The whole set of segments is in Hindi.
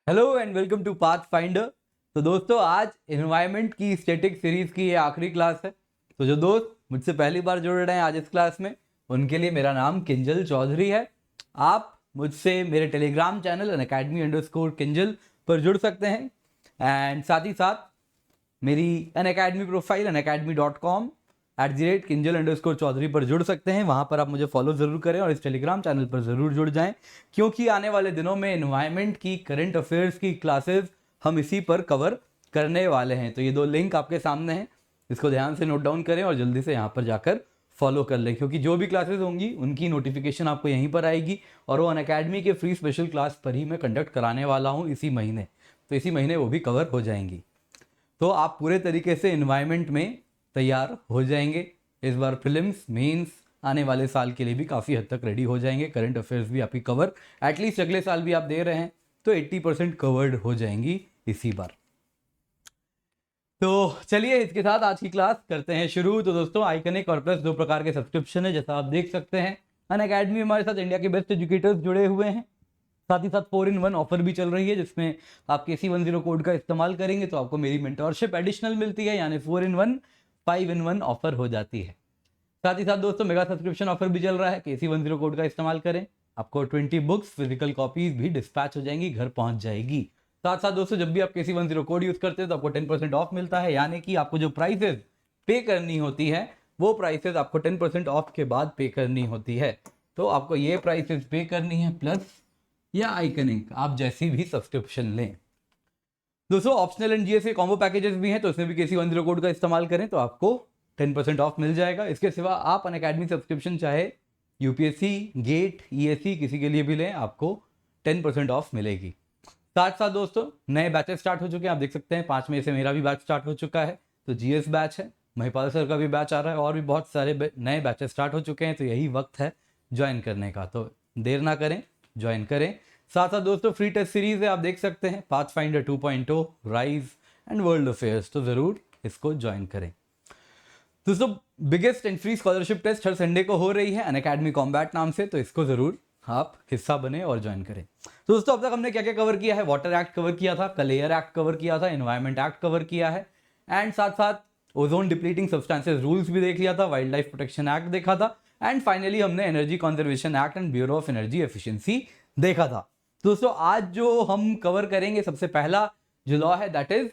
Hello and welcome to Pathfinder. तो दोस्तों आज एनवायरनमेंट की स्टैटिक सीरीज की ये आखिरी क्लास है। तो जो दोस्त मुझसे पहली बार जुड़ रहे हैं आज इस क्लास में, उनके लिए मेरा नाम किंजल चौधरी है। आप मुझसे मेरे टेलीग्राम चैनल अनअकैडमी_किंजल पर जुड़ सकते हैं एंड साथ ही साथ मेरी अनअकैडमी प्रोफाइल unacademy.com@kinjal_चौधरी पर जुड़ सकते हैं। वहाँ पर आप मुझे फॉलो ज़रूर करें और इस टेलीग्राम चैनल पर ज़रूर जुड़ जाएं, क्योंकि आने वाले दिनों में एनवायरनमेंट की करंट अफेयर्स की क्लासेस हम इसी पर कवर करने वाले हैं। तो ये दो लिंक आपके सामने हैं, इसको ध्यान से नोट डाउन करें और जल्दी से यहाँ पर जाकर फॉलो कर लें, क्योंकि जो भी क्लासेस होंगी उनकी नोटिफिकेशन आपको यहीं पर आएगी और वो अनअकैडमी के फ्री स्पेशल क्लास पर ही मैं कंडक्ट कराने वाला हूँ इसी महीने। तो इसी महीने वो भी कवर हो जाएंगी। तो आप पूरे तरीके से एनवायरनमेंट में तैयार हो जाएंगे। इस बार प्रीलिम्स मेंस आने वाले साल के लिए भी काफ़ी हद तक रेडी हो जाएंगे। करंट अफेयर्स भी आपकी कवर एटलीस्ट अगले साल भी आप दे रहे हैं तो 80% कवर्ड हो जाएंगी इसी बार। तो चलिए इसके साथ आज की क्लास करते हैं शुरू। तो दोस्तों आइकनिक और प्लस दो प्रकार के सब्सक्रिप्शन है, जैसा आप देख सकते हैं। अनअकैडमी में हमारे साथ इंडिया के बेस्ट एजुकेटर्स जुड़े हुए हैं, साथ ही साथ 4-in-1 ऑफर भी चल रही है, जिसमें आप KC10 कोड का इस्तेमाल करेंगे तो आपको मेरी मेंटोरशिप एडिशनल मिलती है, यानी 4-in-1 5-in-1 ऑफर हो जाती है। साथ ही साथ दोस्तों मेगा सब्सक्रिप्शन ऑफर भी चल रहा है। KC10 कोड का इस्तेमाल करें, आपको 20 बुक्स फिजिकल कॉपीज भी डिस्पैच हो जाएंगी, घर पहुंच जाएगी। साथ साथ दोस्तों जब भी आप KC10 कोड यूज करते हैं तो आपको 10% ऑफ मिलता है, यानी कि आपको जो प्राइसेस पे करनी होती है वो प्राइसेस आपको 10% ऑफ के बाद पे करनी होती है। तो आपको ये प्राइसेस पे करनी है प्लस या आइकनिक, आप जैसी भी सब्सक्रिप्शन लें। दोस्तों ऑप्शनल एंड GS के कॉम्बो पैकेजेस भी हैं, तो उसमें भी KC10 कोड का इस्तेमाल करें तो आपको 10% ऑफ मिल जाएगा। इसके सिवा आप अनअकैडमी सब्सक्रिप्शन चाहे UPSC, गेट, ESC किसी के लिए भी लें, आपको 10% ऑफ मिलेगी। साथ साथ दोस्तों नए बैचेस स्टार्ट हो चुके हैं, आप देख सकते हैं 5 मई से मेरा भी बैच स्टार्ट हो चुका है। तो GS बैच है, महिपाल सर का भी बैच आ रहा है और भी बहुत सारे नए बैचेस स्टार्ट हो चुके हैं। तो यही वक्त है ज्वाइन करने का, तो देर ना करें, ज्वाइन करें। साथ साथ दोस्तों फ्री टेस्ट सीरीज है, आप देख सकते हैं Pathfinder 2.0, rise and world affairs, तो जरूर इसको ज्वाइन करें। दोस्तों biggest and free scholarship test हर संडे को हो रही है अनअकैडमी कॉम्बैट नाम से, तो इसको जरूर आप हिस्सा बने और ज्वाइन करें। तो दोस्तों अब तक हमने क्या क्या कवर किया है? वाटर एक्ट कवर किया था, कल एयर एक्ट कवर किया था, एनवायरमेंट एक्ट कवर किया है एंड साथ साथ ओजोन डिप्लीटिंग सब्सटेंसेस रूल्स भी देख लिया था, वाइल्ड लाइफ प्रोटेक्शन एक्ट देखा था एंड फाइनली हमने energy conservation act and bureau of energy efficiency देखा था। दोस्तों आज जो हम कवर करेंगे सबसे पहला जो लॉ है दैट इज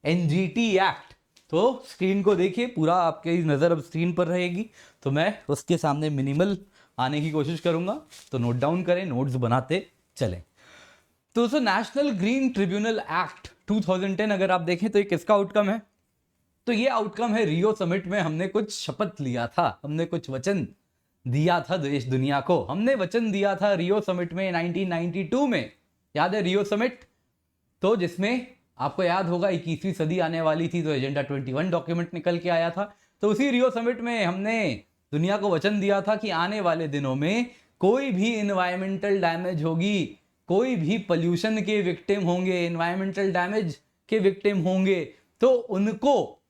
NGT एक्ट। तो स्क्रीन को देखिए, पूरा आपकी नज़र अब स्क्रीन पर रहेगी, तो मैं उसके सामने मिनिमल आने की कोशिश करूंगा, तो नोट डाउन करें, नोट्स बनाते चलें। तो दोस्तों नेशनल ग्रीन ट्रिब्यूनल एक्ट 2010 अगर आप देखें तो ये किसका आउटकम है? तो ये आउटकम है रियो समिट में हमने कुछ शपथ लिया था, हमने कुछ वचन दिया था देश दुनिया को। हमने वचन दिया था रियो समिट में 1992 में, याद है रियो समिट? तो जिसमें आपको याद होगा 21वीं सदी आने वाली थी, तो एजेंडा 21 डॉक्यूमेंट निकल के आया था। तो उसी रियो समिट में हमने दुनिया को वचन दिया था कि आने वाले दिनों में कोई भी इन्वायरमेंटल डैमेज होगी, कोई भी पोल्यूशन के विक्टिम होंगे, इन्वायरमेंटल डैमेज के विक्टिम होंगे, तो उनको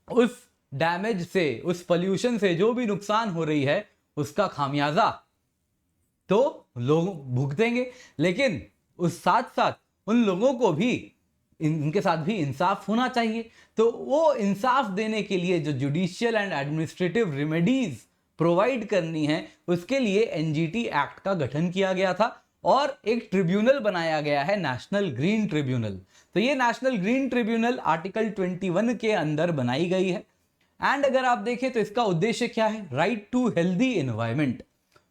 उस डैमेज से, उस पोल्यूशन से जो भी नुकसान हो रही है उसका खामियाजा तो लोग भुगतेंगे, लेकिन उस साथ साथ उन लोगों को भी इनके साथ भी इंसाफ होना चाहिए। तो वो इंसाफ देने के लिए जो judicial and administrative remedies provide करनी है, उसके लिए NGT एक्ट का गठन किया गया था और एक ट्रिब्यूनल बनाया गया है, नेशनल ग्रीन ट्रिब्यूनल। तो ये नेशनल ग्रीन ट्रिब्यूनल आर्टिकल 21 के अंदर बनाई गई है एंड अगर आप देखें तो इसका उद्देश्य क्या है? Right to healthy environment.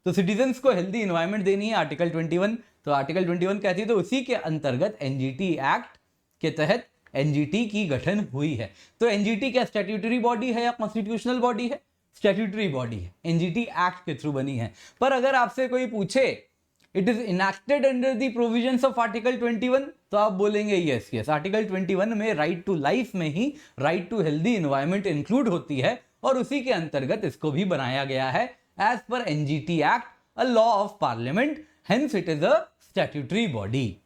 तो सिटीजन्स को हेल्दी एनवायरमेंट देनी है, आर्टिकल 21। तो आर्टिकल 21 कहती है, तो उसी के अंतर्गत NGT एक्ट के तहत NGT की गठन हुई है। तो NGT क्या स्टैट्यूटरी बॉडी है या कॉन्स्टिट्यूशनल बॉडी है? स्टैट्यूटरी बॉडी है, NGT एक्ट के थ्रू बनी है। पर अगर आपसे कोई पूछे it is enacted under the provisions of article 21, तो आप बोलेंगे यस यस, आर्टिकल 21 में राइट टू लाइफ में ही right to healthy environment include होती है और उसी के अंतर्गत इसको भी बनाया गया है as per NGT act, a law of parliament, hence it is a statutory body.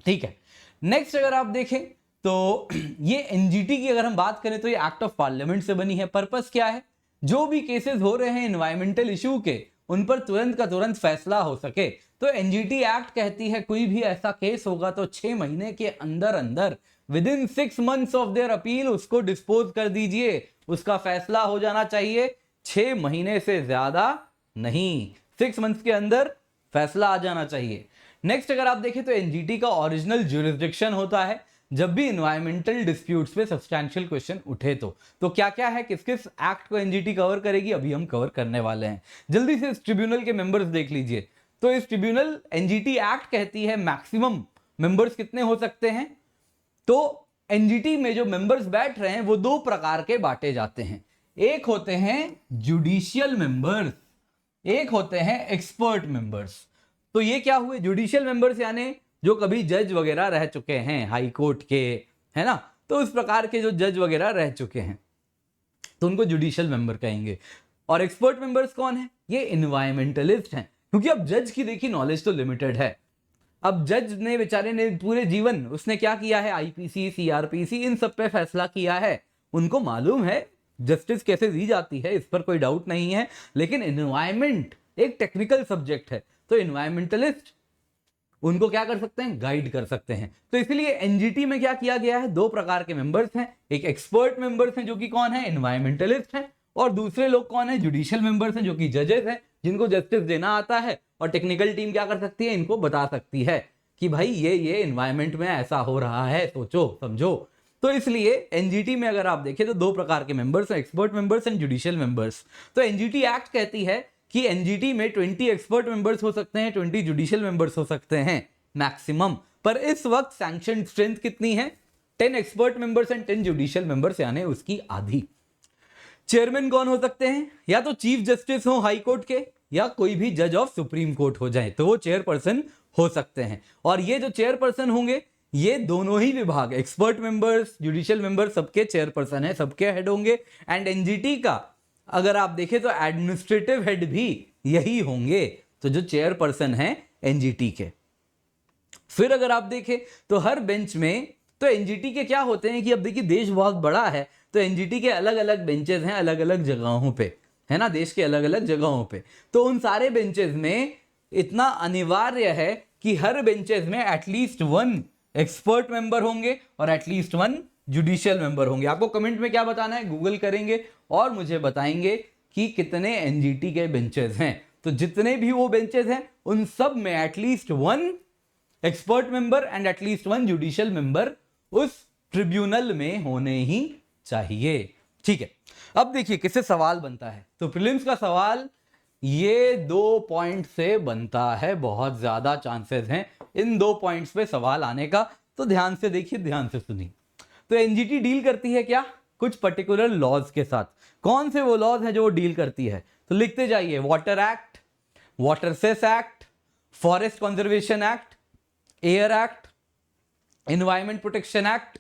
ठीक है, नेक्स्ट अगर आप देखें तो ये NGT की अगर हम बात करें तो ये एक्ट ऑफ पार्लियामेंट से बनी है। पर्पस क्या है? जो भी केसेस हो रहे हैं एनवायरमेंटल इशू के, उन पर तुरंत का तुरंत फैसला हो सके। तो एनजीटी एक्ट कहती है कोई भी ऐसा केस होगा तो 6 महीने के अंदर अंदर with in 6 months of their appeal उसको डिस्पोज कर दीजिए, उसका फैसला हो जाना चाहिए, 6 महीने से ज्यादा नहीं, 6 months के अंदर फैसला आ जाना चाहिए। नेक्स्ट अगर आप देखें तो एनजीटी का ओरिजिनल ज्यूरिसडिक्शन होता है जब भी इन्वायरमेंटल डिस्प्यूट्स पे सब्सटैंशियल क्वेश्चन उठे तो क्या क्या है, किस किस एक्ट को एनजीटी कवर करेगी, अभी हम कवर करने वाले हैं। जल्दी से इस ट्रिब्यूनल के मेंबर्स देख लीजिए। तो इस ट्रिब्यूनल एनजीटी एक्ट कहती है मैक्सिमम मेंबर्स कितने हो सकते हैं। तो एनजीटी में जो मेंबर्स बैठ रहे हैं वो 2 प्रकार के बांटे जाते हैं, एक होते हैं जुडिशियल मेंबर्स, एक होते हैं एक्सपर्ट मेंबर्स। तो ये क्या हुए, जुडिशियल मेंबर्स यानी जो कभी जज वगैरह रह चुके हैं हाई कोर्ट के, है ना, तो इस प्रकार के जो जज वगैरह रह चुके हैं तो उनको जुडिशियल मेंबर कहेंगे। और एक्सपर्ट मेंबर्स कौन है, ये इन्वायरमेंटलिस्ट हैं, क्योंकि अब जज की देखिए नॉलेज तो लिमिटेड है। अब जज ने बेचारे ने पूरे जीवन उसने क्या किया है, आईपीसी सीआरपीसी इन सब पे फैसला किया है, उनको मालूम है जस्टिस कैसे दी जाती है, इस पर कोई डाउट नहीं है। लेकिन एनवायरमेंट एक टेक्निकल सब्जेक्ट है, तो एनवायरमेंटलिस्ट उनको क्या कर सकते हैं, गाइड कर सकते हैं। तो इसलिए एनजीटी में क्या किया गया है, 2 प्रकार के मेंबर्स हैं, एक एक्सपर्ट मेंबर्स हैं जो कि कौन है, एनवायरमेंटलिस्ट हैं, और दूसरे लोग कौन है, जुडिशियल मेंबर्स हैं जो कि जजेस हैं, जिनको जस्टिस देना आता है और टेक्निकल टीम क्या कर सकती है, इनको बता सकती है कि भाई ये एनवायरमेंट में ऐसा हो रहा है, सोचो समझो। तो इसलिए एनजीटी में अगर आप देखें तो 2 प्रकार के मेंबर्स हैं, expert members and judicial members. तो एनजीटी एक्ट कहती है कि एनजीटी में 20 एक्सपर्ट मेंबर्स हो सकते हैं, 20 जुडिशियल मेंबर्स हो सकते हैं मैक्सिमम। पर इस वक्त सैंक्शन स्ट्रेंथ कितनी है, 10 expert members and 10 judicial members, यानी उसकी आधी। चेयरमैन कौन हो सकते हैं, या तो चीफ जस्टिस हो हाई कोर्ट के, या कोई भी जज ऑफ सुप्रीम कोर्ट हो जाए तो वो चेयरपर्सन हो सकते हैं। और ये जो चेयरपर्सन होंगे ये दोनों ही विभाग, एक्सपर्ट मेंबर्स जुडिशियल मेंबर्स, सबके चेयरपर्सन है, सबके हेड होंगे। एंड एनजीटी का अगर आप देखें तो एडमिनिस्ट्रेटिव हेड भी यही होंगे, तो जो चेयरपर्सन है एनजीटी के। फिर अगर आप देखें तो हर बेंच में, तो एनजीटी के क्या होते हैं कि अब देखिए देश बहुत बड़ा है, तो एनजीटी के अलग अलग बेंचेस हैं अलग अलग जगहों पे, है ना, देश के अलग अलग जगहों पे। तो उन सारे बेंचेस में इतना अनिवार्य है कि हर बेंचेस में एटलीस्ट 1 एक्सपर्ट मेंबर होंगे और एटलीस्ट 1 जुडिशियल मेंबर होंगे। आपको कमेंट में क्या बताना है, गूगल करेंगे और मुझे बताएंगे कि कितने एनजीटी के बेंचेस हैं। तो जितने भी वो बेंचेस हैं उन सब में at least 1 expert member and at least 1 judicial member उस ट्रिब्यूनल में होने ही चाहिए। ठीक है, अब देखिए किससे सवाल बनता है। तो प्रीलिम्स का सवाल ये 2 पॉइंट से बनता है, बहुत ज्यादा चांसेस हैं इन 2 पॉइंट्स पे सवाल आने का, तो ध्यान से देखिए, ध्यान से सुनिए। तो एनजीटी डील करती है क्या, कुछ पर्टिकुलर लॉज के साथ। कौन से वो लॉज हैं जो वो डील करती है, तो लिखते जाइए, water act, water cess act, forest conservation act, air act, environment protection act,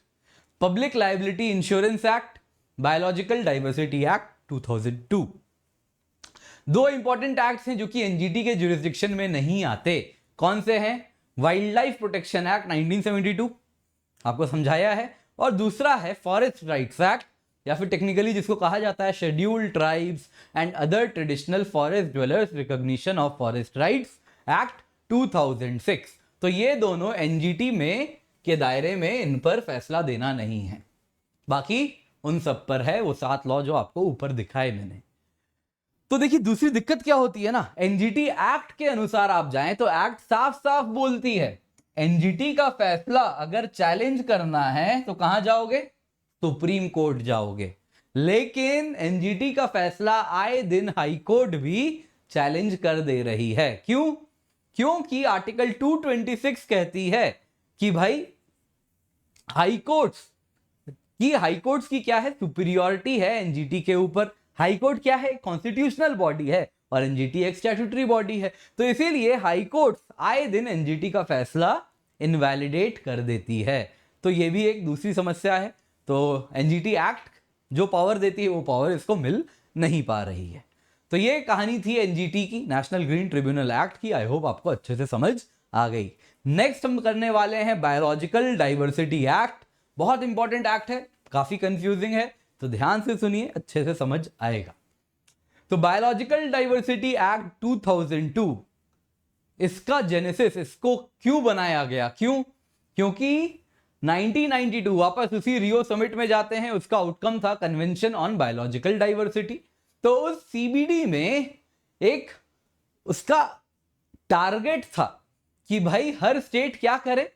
public liability insurance act, biological diversity act 2002। 2 important acts हैं जो कि एनजीटी के ज्यूरिसडिक्शन में नहीं आते। कौन से हैं, वाइल्ड लाइफ प्रोटेक्शन एक्ट 1972 आपको समझाया है, और दूसरा है फॉरेस्ट राइट्स एक्ट, या फिर टेक्निकली जिसको कहा जाता है scheduled tribes and other traditional forest dwellers recognition of forest rights act 2006। तो ये दोनों एनजीटी में के दायरे में, इन पर फैसला देना नहीं है, बाकी उन सब पर है वो 7 लॉ जो आपको ऊपर दिखाए मैंने। तो देखिए दूसरी दिक्कत क्या होती है ना, एनजीटी एक्ट के अनुसार आप जाएं तो एक्ट साफ साफ बोलती है एनजीटी का फैसला अगर चैलेंज करना है तो कहां जाओगे, सुप्रीम कोर्ट जाओगे। लेकिन एनजीटी का फैसला आए दिन हाई कोर्ट भी चैलेंज कर दे रही है। क्यों, क्योंकि आर्टिकल 226 कहती है कि भाई हाई कोर्ट्स की क्या है, सुपीरियॉरिटी है एनजीटी के ऊपर। हाई कोर्ट क्या है, कॉन्स्टिट्यूशनल बॉडी है और एनजीटी एक स्टैट्यूटरी बॉडी है। तो इसीलिए हाई कोर्ट आए दिन एनजीटी का फैसला इनवैलिडेट कर देती है। तो ये भी एक दूसरी समस्या है। तो एनजीटी एक्ट जो पावर देती है वो पावर इसको मिल नहीं पा रही है। तो ये कहानी थी एनजीटी की, नेशनल ग्रीन ट्रिब्यूनल एक्ट की। आई होप आपको अच्छे से समझ आ गई। नेक्स्ट हम करने वाले हैं बायोलॉजिकल डाइवर्सिटी एक्ट। बहुत इंपॉर्टेंट एक्ट है, काफी कंफ्यूजिंग है, तो ध्यान से सुनिए, अच्छे से समझ आएगा। तो बायोलॉजिकल डाइवर्सिटी एक्ट 2002, इसका जेनेसिस, इसको क्यों बनाया गया, क्योंकि 1992 वापस उसी रियो समिट में जाते हैं, उसका आउटकम था कन्वेंशन ऑन बायोलॉजिकल डाइवर्सिटी। तो उस सीबीडी में एक उसका टारगेट था कि भाई हर स्टेट क्या करे,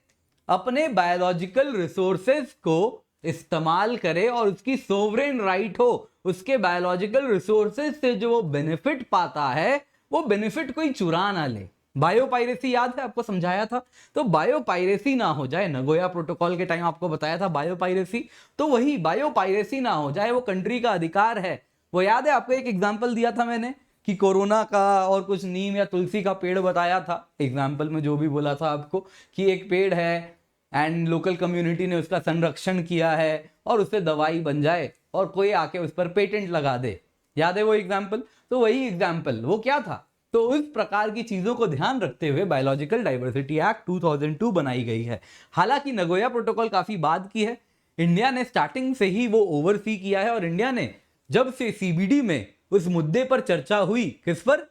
अपने बायोलॉजिकल रिसोर्सेज को इस्तेमाल करे और उसकी सोवरेन राइट हो, उसके बायोलॉजिकल रिसोर्सेज से जो वो बेनिफिट पाता है वो बेनिफिट कोई चुरा ना ले। बायोपायरेसी याद है, आपको समझाया था, तो बायोपायरेसी ना हो जाए। नगोया प्रोटोकॉल के टाइम आपको बताया था बायोपायरेसी, तो वही बायोपायरेसी ना हो जाए, वो कंट्री का अधिकार है। वो याद है आपको, एक एग्जांपल दिया था मैंने कि कोरोना का और कुछ नीम या तुलसी का पेड़ बताया था एग्जाम्पल में, जो भी बोला था आपको कि एक पेड़ है एंड लोकल कम्युनिटी ने उसका संरक्षण किया है और उससे दवाई बन जाए और कोई आके उस पर पेटेंट लगा दे। याद है वो एग्जाम्पल? तो वही एग्जाम्पल वो क्या था, तो उस प्रकार की चीजों को ध्यान रखते हुए बायोलॉजिकल डाइवर्सिटी एक्ट 2002 बनाई गई है। हालांकि नगोया प्रोटोकॉल काफी बाद की है, इंडिया ने स्टार्टिंग से ही वो ओवरसी किया है, और इंडिया ने जब से सीबीडी में उस मुद्दे पर चर्चा हुई, किस पर,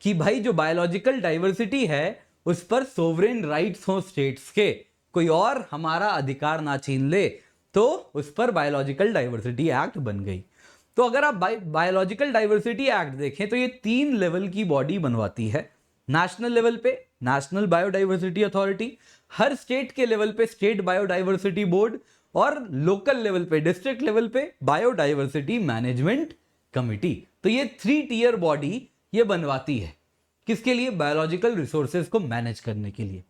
कि भाई जो बायोलॉजिकल डाइवर्सिटी है उस पर सोवरेन राइट्स हो स्टेट्स के, कोई और हमारा अधिकार ना छीन ले, तो उस पर बायोलॉजिकल डाइवर्सिटी एक्ट बन गई। तो अगर आप बायोलॉजिकल डाइवर्सिटी एक्ट देखें तो ये 3 लेवल की बॉडी बनवाती है। नेशनल लेवल पे नेशनल बायोडाइवर्सिटी अथॉरिटी, हर स्टेट के लेवल पे स्टेट बायोडाइवर्सिटी बोर्ड, और लोकल लेवल पे डिस्ट्रिक्ट लेवल पे बायोडाइवर्सिटी मैनेजमेंट कमिटी। तो ये 3 टियर बॉडी ये बनवाती है, किसके लिए, बायोलॉजिकल रिसोर्सेज को मैनेज करने के लिए।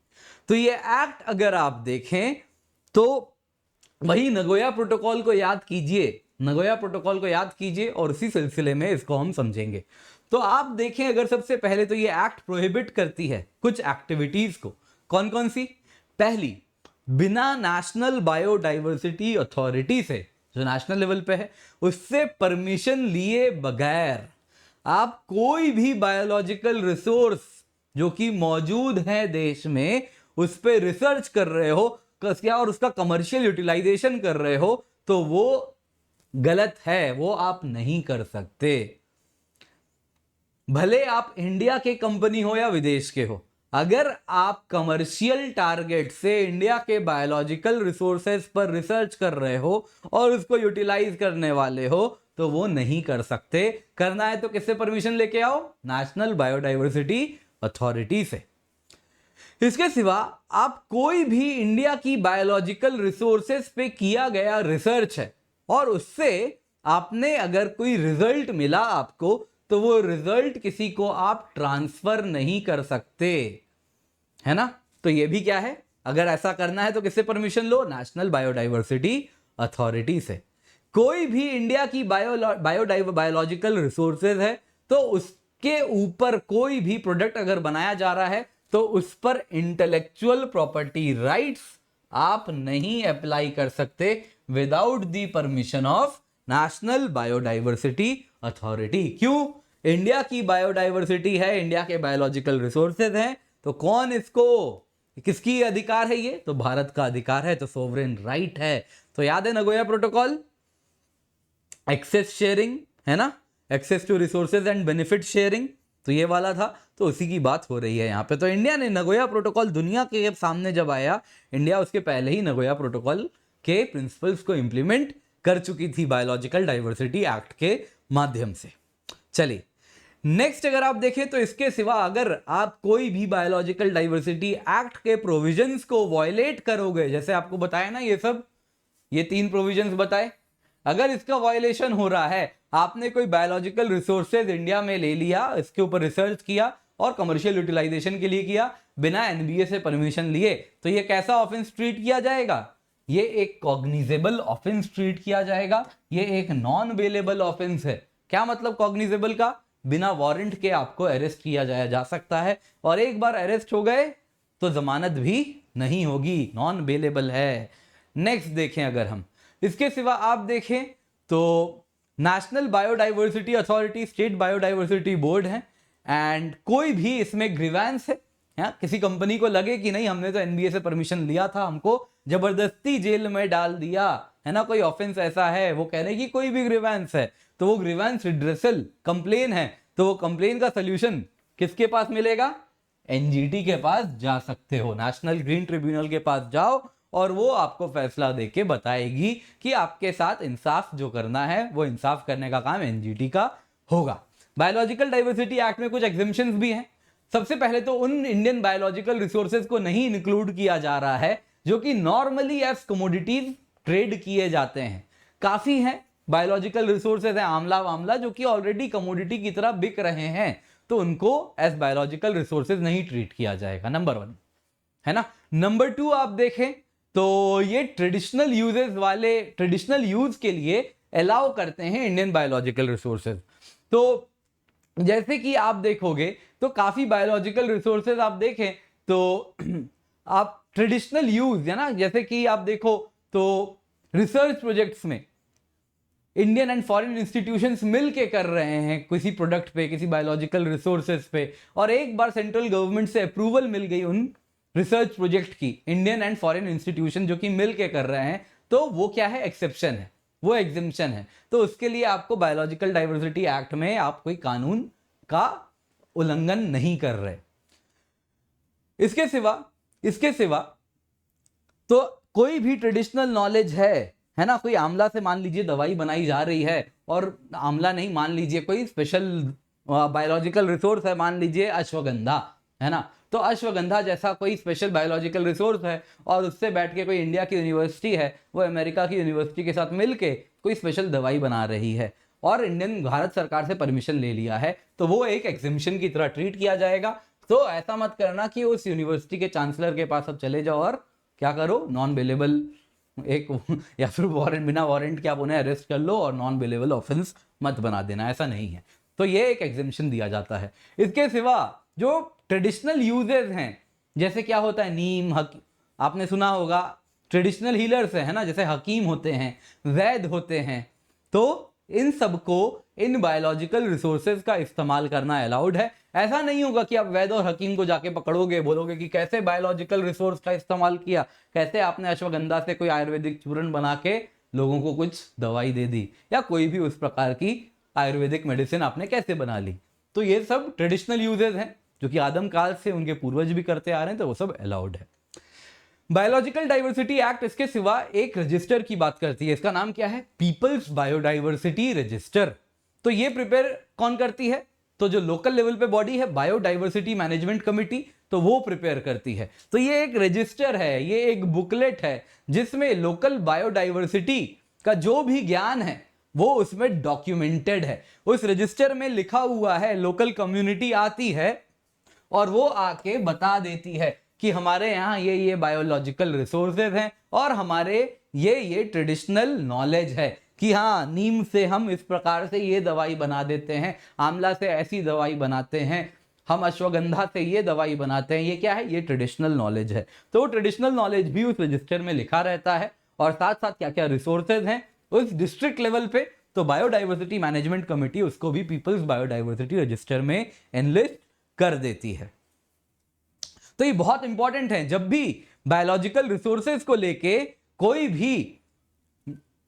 तो ये एक्ट अगर आप देखें तो वही नगोया प्रोटोकॉल को याद कीजिए, नगोया प्रोटोकॉल को याद कीजिए और उसी सिलसिले में इसको हम समझेंगे। तो आप देखें अगर सबसे पहले तो ये एक्ट प्रोहिबिट करती है कुछ एक्टिविटीज को। कौन कौन सी? पहली, बिना नेशनल बायोडाइवर्सिटी अथॉरिटी से, जो नेशनल लेवल पे है, उससे परमिशन लिए बगैर आप कोई भी बायोलॉजिकल रिसोर्स जो कि मौजूद है देश में उस पर रिसर्च कर रहे हो क्या और उसका कमर्शियल यूटिलाइजेशन कर रहे हो, तो वो गलत है, वो आप नहीं कर सकते। भले आप इंडिया के कंपनी हो या विदेश के हो, अगर आप कमर्शियल टारगेट से इंडिया के बायोलॉजिकल रिसोर्सेज पर रिसर्च कर रहे हो और उसको यूटिलाइज करने वाले हो, तो वो नहीं कर सकते। करना है तो किससे परमिशन लेके आओ? नेशनल बायोडाइवर्सिटी अथॉरिटी से। इसके सिवा आप कोई भी इंडिया की बायोलॉजिकल रिसोर्सेज पे किया गया रिसर्च है और उससे आपने अगर कोई रिजल्ट मिला आपको, तो वो रिजल्ट किसी को आप ट्रांसफर नहीं कर सकते, है ना। तो ये भी क्या है, अगर ऐसा करना है तो किससे परमिशन लो? नेशनल बायोडाइवर्सिटी अथॉरिटी से। कोई भी इंडिया की बायोलॉजिकल रिसोर्सेज है तो उसके ऊपर कोई भी प्रोडक्ट अगर बनाया जा रहा है तो उस पर इंटेलेक्चुअल प्रॉपर्टी राइट्स आप नहीं अप्लाई कर सकते without the permission of national biodiversity authority. क्यों? इंडिया की बायोडाइवर्सिटी है, इंडिया के बायोलॉजिकल रिसोर्सेज हैं, तो कौन इसको, किसकी अधिकार है ये? तो भारत का अधिकार है, तो सोवरेन राइट है। तो याद है नगोया प्रोटोकॉल, एक्सेस शेयरिंग है ना, access to resources and benefit sharing, तो ये वाला था, तो उसी की बात हो रही है यहाँ पे। तो इंडिया ने नगोया प्रोटोकॉल दुनिया के सामने जब आया, इंडिया उसके पहले ही नगोया प्रोटोकॉल के प्रिंसिपल्स को इंप्लीमेंट कर चुकी थी बायोलॉजिकल डाइवर्सिटी एक्ट के माध्यम से। चलिए नेक्स्ट अगर आप देखें तो इसके सिवा अगर आप कोई भी बायोलॉजिकल डाइवर्सिटी एक्ट के प्रोविजंस को वायलेट करोगे, जैसे आपको बताया ना ये 3 प्रोविजंस बताए, अगर इसका वायलेशन हो रहा है, आपने कोई बायोलॉजिकल रिसोर्सेज इंडिया में ले लिया, इसके ऊपर रिसर्च किया और कमर्शियल यूटिलाइजेशन के लिए किया बिना एनबीए से परमिशन लिए, तो ये कैसा ऑफेंस ट्रीट किया जाएगा? ये एक कॉग्निजेबल ऑफेंस ट्रीट किया जाएगा, ये एक नॉन बेलेबल ऑफेंस है। क्या मतलब कॉग्निजेबल का? बिना वारंट के आपको अरेस्ट किया जा सकता है, और एक बार अरेस्ट हो गए तो जमानत भी नहीं होगी, नॉन बेलेबल है। नेक्स्ट देखें अगर हम, इसके सिवा आप देखें तो national biodiversity authority, state biodiversity board है, एंड कोई भी इसमें ग्रीवेंस है, किसी कंपनी को लगे कि नहीं हमने तो एनबीए से परमिशन लिया था, हमको जबरदस्ती जेल में डाल दिया, है ना, कोई ऑफेंस ऐसा है, वो कह रहे हैं कि कोई भी ग्रीवेंस है, तो वो ग्रीवेंस रिड्रेसल कंप्लेन है, तो वो कंप्लेन का सोल्यूशन किसके पास मिलेगा? एनजीटी के पास जा सकते हो, नेशनल ग्रीन ट्रिब्यूनल के पास जाओ और वो आपको फैसला देके बताएगी कि आपके साथ इंसाफ जो करना है वो इंसाफ करने का काम एनजीटी का होगा। बायोलॉजिकल डाइवर्सिटी एक्ट में कुछ एग्जेम्पशंस भी हैं। सबसे पहले तो उन इंडियन बायोलॉजिकल रिसोर्सेज को नहीं इंक्लूड किया जा रहा है जो कि नॉर्मली एज कमोडिटीज ट्रेड किए जाते हैं। काफी हैं बायोलॉजिकल रिसोर्सेज हैं, आंवला वामला, जो कि ऑलरेडी कमोडिटी की तरह बिक रहे हैं, तो उनको एज बायोलॉजिकल रिसोर्सेज नहीं ट्रीट किया जाएगा, नंबर 1, है ना। नंबर 2 आप देखें तो ये ट्रेडिशनल यूजेस वाले, ट्रेडिशनल यूज के लिए अलाउ करते हैं इंडियन बायोलॉजिकल रिसोर्सेज। तो जैसे कि आप देखोगे तो काफी बायोलॉजिकल रिसोर्सेज आप देखें तो आप ट्रेडिशनल यूज है ना, जैसे कि आप देखो तो रिसर्च प्रोजेक्ट्स में इंडियन एंड फॉरेन इंस्टीट्यूशंस मिल के कर रहे हैं किसी प्रोडक्ट पे, किसी बायोलॉजिकल रिसोर्सेज पे, और एक बार सेंट्रल गवर्नमेंट से अप्रूवल मिल गई उन रिसर्च प्रोजेक्ट की, इंडियन एंड फॉरेन इंस्टीट्यूशन जो कि मिल के कर रहे हैं, तो वो क्या है? एक्सेप्शन है, वो एग्जिम्पशन है। तो उसके लिए आपको बायोलॉजिकल डाइवर्सिटी एक्ट में आप कोई कानून का उल्लंघन नहीं कर रहे। इसके सिवा तो कोई भी ट्रेडिशनल नॉलेज है ना, कोई आंवला से मान लीजिए दवाई बनाई जा रही है, और आंवला नहीं, मान लीजिए कोई स्पेशल बायोलॉजिकल रिसोर्स है, मान लीजिए अश्वगंधा, है ना, तो अश्वगंधा जैसा कोई स्पेशल बायोलॉजिकल रिसोर्स है, और उससे बैठ के कोई इंडिया की यूनिवर्सिटी है, वो अमेरिका की यूनिवर्सिटी के साथ मिलके कोई स्पेशल दवाई बना रही है, और इंडियन भारत सरकार से परमिशन ले लिया है, तो वो एक एग्जिम्पशन की तरह ट्रीट किया जाएगा। तो ऐसा मत करना कि उस यूनिवर्सिटी के चांसलर के पास अब चले जाओ और क्या करो, नॉन बेलेबल एक या फिर वारंट, बिना वारंट के आप उन्हें अरेस्ट कर लो और नॉन बेलेबल ऑफेंस मत बना देना, ऐसा नहीं है। तो ये एक एग्जिम्पशन दिया जाता है। इसके सिवा जो ट्रेडिशनल यूजेस हैं, जैसे क्या होता है, नीम, आपने सुना होगा, ट्रेडिशनल हीलर्स है ना, जैसे हकीम होते हैं, वैद्य होते हैं, तो इन सबको इन बायोलॉजिकल रिसोर्सेज का इस्तेमाल करना अलाउड है। ऐसा नहीं होगा कि आप वैद्य और हकीम को जाके पकड़ोगे, बोलोगे कि कैसे बायोलॉजिकल रिसोर्स का इस्तेमाल किया, कैसे आपने अश्वगंधा से कोई आयुर्वेदिक चूर्ण बना के लोगों को कुछ दवाई दे दी, या कोई भी उस प्रकार की आयुर्वेदिक मेडिसिन आपने कैसे बना ली। तो ये सब ट्रेडिशनल यूजेस हैं जो कि आदम काल से उनके पूर्वज भी करते आ रहे हैं, तो वो सब अलाउड है। बायोलॉजिकल डाइवर्सिटी एक्ट इसके सिवा एक रजिस्टर की बात करती है, इसका नाम क्या है? People's biodiversity register. तो ये प्रिपेयर कौन करती है? तो जो लोकल लेवल पे बॉडी है, बायोडाइवर्सिटी मैनेजमेंट कमिटी, तो वो प्रिपेयर करती है। तो ये एक रजिस्टर है, ये एक बुकलेट है जिसमें लोकल बायोडाइवर्सिटी का जो भी ज्ञान है वो उसमें डॉक्यूमेंटेड है। उस रजिस्टर में लिखा हुआ है, लोकल कम्युनिटी आती है और वो आके बता देती है कि हमारे यहाँ ये बायोलॉजिकल रिसोर्सेज हैं और हमारे ये ट्रेडिशनल नॉलेज है कि हाँ, नीम से हम इस प्रकार से ये दवाई बना देते हैं, आंवला से ऐसी दवाई बनाते हैं, हम अश्वगंधा से ये दवाई बनाते हैं। ये क्या है? ये ट्रेडिशनल नॉलेज है। तो वो ट्रेडिशनल नॉलेज भी उस रजिस्टर में लिखा रहता है, और साथ साथ क्या क्या रिसोर्सेज हैं उस डिस्ट्रिक्ट लेवल पे, तो बायोडाइवर्सिटी मैनेजमेंट कमेटी उसको भी पीपल्स बायोडाइवर्सिटी रजिस्टर में एनलिस्ट कर देती है। तो ये बहुत इंपॉर्टेंट है, जब भी बायोलॉजिकल रिसोर्सेज को लेके कोई भी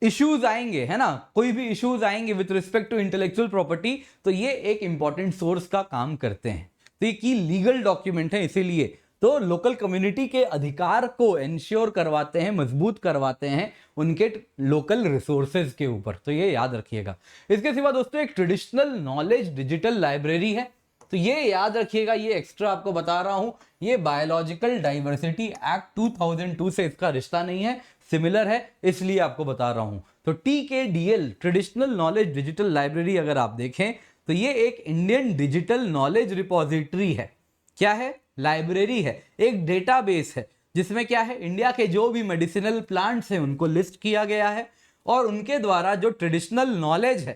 इश्यूज आएंगे, है ना, कोई भी इश्यूज आएंगे with respect to intellectual property, तो ये एक इंपॉर्टेंट सोर्स का काम करते हैं। तो ये की लीगल डॉक्यूमेंट है, इसीलिए तो लोकल कम्युनिटी के अधिकार को इंश्योर करवाते हैं, मजबूत करवाते हैं उनके लोकल रिसोर्सेज के ऊपर। तो ये याद रखिएगा। इसके सिवा दोस्तों एक ट्रेडिशनल नॉलेज डिजिटल लाइब्रेरी है, तो ये याद रखिएगा, ये एक्स्ट्रा आपको बता रहा हूं। ये बायोलॉजिकल डाइवर्सिटी एक्ट 2002 से इसका रिश्ता नहीं है, सिमिलर है, इसलिए आपको बता रहा हूं। तो TKDL traditional knowledge digital library अगर आप देखें तो ये एक इंडियन डिजिटल नॉलेज रिपोजिटरी है। क्या है? लाइब्रेरी है, एक डेटाबेस है जिसमें क्या है, इंडिया के जो भी मेडिसिनल प्लांट्स हैं उनको लिस्ट किया गया है, और उनके द्वारा जो ट्रेडिशनल नॉलेज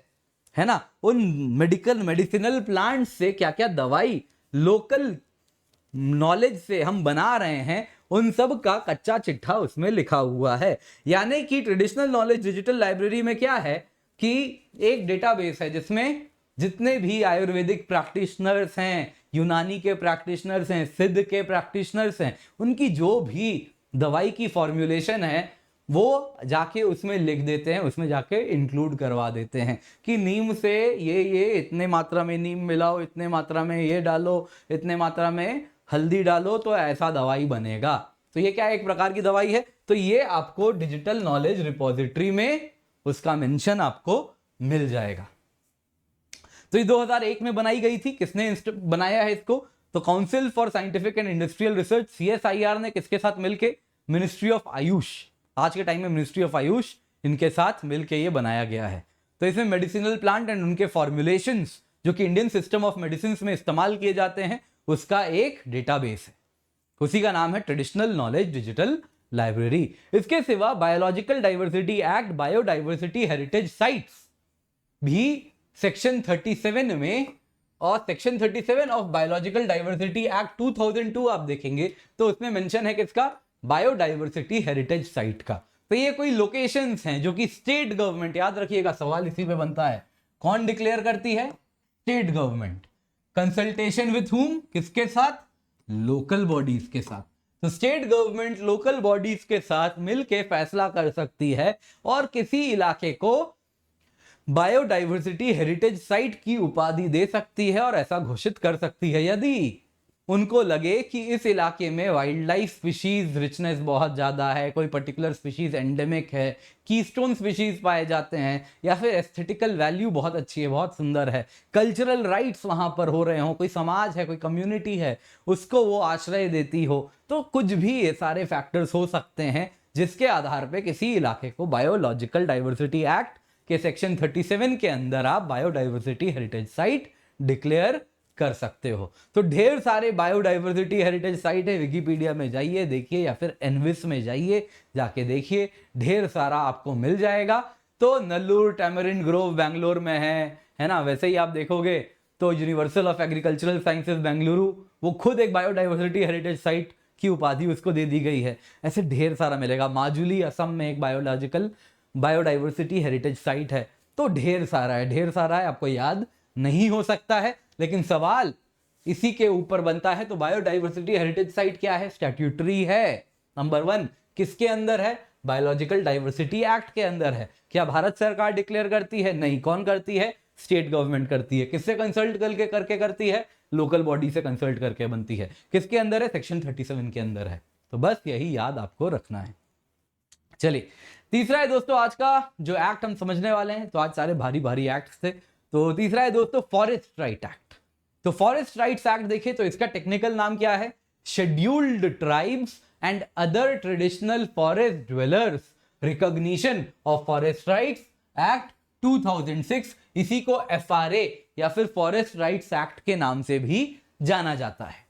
है ना, उन मेडिसिनल प्लांट से क्या क्या दवाई लोकल नॉलेज से हम बना रहे हैं, उन सब का कच्चा चिट्ठा उसमें लिखा हुआ है। यानी कि ट्रेडिशनल नॉलेज डिजिटल लाइब्रेरी में क्या है कि एक डेटाबेस है जिसमें जितने भी आयुर्वेदिक प्रैक्टिशनर्स हैं, यूनानी के प्रैक्टिशनर्स हैं, सिद्ध के प्रैक्टिशनर्स हैं, उनकी जो भी दवाई की फॉर्म्युलेशन है वो जाके उसमें लिख देते हैं, उसमें जाके इंक्लूड करवा देते हैं कि नीम से ये इतने मात्रा में नीम मिलाओ, इतने मात्रा में ये डालो, इतने मात्रा में हल्दी डालो तो ऐसा दवाई बनेगा। तो ये क्या एक प्रकार की दवाई है। तो ये आपको डिजिटल नॉलेज रिपोजिटरी में उसका मेंशन आपको मिल जाएगा। तो ये 2001 में बनाई गई थी। किसने बनाया है इसको? तो council for scientific and industrial research CSIR ने किसके साथ मिलके? मिनिस्ट्री ऑफ आयुष, आज के टाइम में मिनिस्ट्री ऑफ आयुष, इनके साथ मिलके ये बनाया गया है। तो इसमें मेडिसिनल प्लांट एंड उनके फॉर्मुलेशंस जो कि इंडियन सिस्टम ऑफ मेडिसिन में इस्तेमाल किए जाते हैं उसका एक डेटाबेस है, उसी का नाम है ट्रेडिशनल नॉलेज डिजिटल लाइब्रेरी। इसके सिवा biological diversity act, biodiversity heritage sites भी सेक्शन 37 में, और section 37 of biological diversity act 2002 आप देखेंगे तो उसमें मेंशन है किसका? बायोडाइवर्सिटी हेरिटेज साइट का। तो ये कोई लोकेशंस हैं जो कि स्टेट गवर्नमेंट, याद रखिएगा सवाल इसी पे बनता है, कौन डिक्लेयर करती है? State government. Consultation with whom, किसके साथ? लोकल बॉडीज के साथ। तो स्टेट गवर्नमेंट लोकल बॉडीज के साथ मिलके फैसला कर सकती है और किसी इलाके को बायोडाइवर्सिटी हेरिटेज साइट की उपाधि दे सकती है और ऐसा घोषित कर सकती है यदि उनको लगे कि इस इलाके में वाइल्ड लाइफ स्पीशीज रिचनेस बहुत ज्यादा है, कोई पर्टिकुलर स्पीशीज एंडेमिक है, कीस्टोन स्पीशीज पाए जाते हैं, या फिर एस्थेटिकल वैल्यू बहुत अच्छी है, बहुत सुंदर है, कल्चरल राइट्स वहां पर हो रहे हो, कोई समाज है, कोई कम्युनिटी है, उसको वो आश्रय देती हो। तो कुछ भी ये सारे फैक्टर्स हो सकते हैं जिसके आधार पर किसी इलाके को बायोलॉजिकल डाइवर्सिटी एक्ट के सेक्शन 37 के अंदर आप बायोडाइवर्सिटी हेरिटेज साइट डिक्लेयर कर सकते हो। तो ढेर सारे बायोडाइवर्सिटी हेरिटेज साइट है, विकिपीडिया में जाइए देखिए, या फिर एनविस में जाइए, जाके देखिए, ढेर सारा आपको मिल जाएगा। तो नल्लूर टैमरिन ग्रोव बेंगलोर में है ना। वैसे ही आप देखोगे तो universal of agricultural sciences Bengaluru, वो खुद एक बायोडाइवर्सिटी हेरिटेज साइट की उपाधि उसको दे दी गई है। ऐसे ढेर सारा मिलेगा। माजुली असम में एक बायोडाइवर्सिटी हेरिटेज साइट है। तो ढेर सारा है, आपको याद नहीं हो सकता है, लेकिन सवाल इसी के ऊपर बनता है। तो बायोडाइवर्सिटी हेरिटेज साइट क्या है? स्टैट्यूटरी है। नंबर 1 किसके अंदर है? बायोलॉजिकल डाइवर्सिटी एक्ट के अंदर है। क्या भारत सरकार डिक्लेयर करती है? नहीं। कौन करती है? स्टेट गवर्नमेंट करती है। किससे कंसल्ट करके करती है? लोकल बॉडी से कंसल्ट करके बनती है। किसके अंदर है? सेक्शन 37 के अंदर है। तो बस यही याद आपको रखना है। चलिए, तीसरा है दोस्तों आज का जो एक्ट हम समझने वाले हैं। तो आज सारे भारी भारी एक्ट थे। तो तीसरा है दोस्तों फॉरेस्ट राइट एक्ट। तो फॉरेस्ट राइट्स एक्ट देखिए तो इसका टेक्निकल नाम क्या है? Scheduled tribes and other traditional forest dwellers recognition of forest rights act 2006। इसी को FRA या फिर फॉरेस्ट राइट्स एक्ट के नाम से भी जाना जाता है।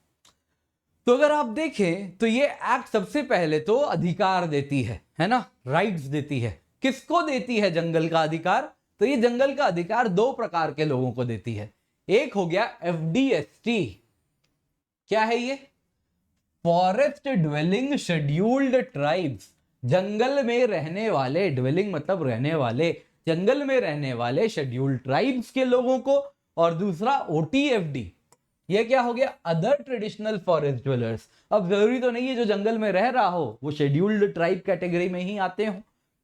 तो अगर आप देखें तो ये एक्ट सबसे पहले तो अधिकार देती है ना, राइट्स देती है। किसको देती है जंगल का अधिकार? तो ये जंगल का अधिकार 2 प्रकार के लोगों को देती है। एक हो गया FDST। क्या है ये? फॉरेस्ट ड्वेलिंग शेड्यूल्ड ट्राइब्स, जंगल में रहने वाले, ड्वेलिंग मतलब रहने वाले, जंगल में रहने वाले शेड्यूल्ड ट्राइब्स के लोगों को। और दूसरा OTFD, ये क्या हो गया? Other traditional forest dwellers. अब जरूरी तो नहीं है जो जंगल में रह रहा हो वो शेड्यूल्ड ट्राइब कैटेगरी में ही आते हो।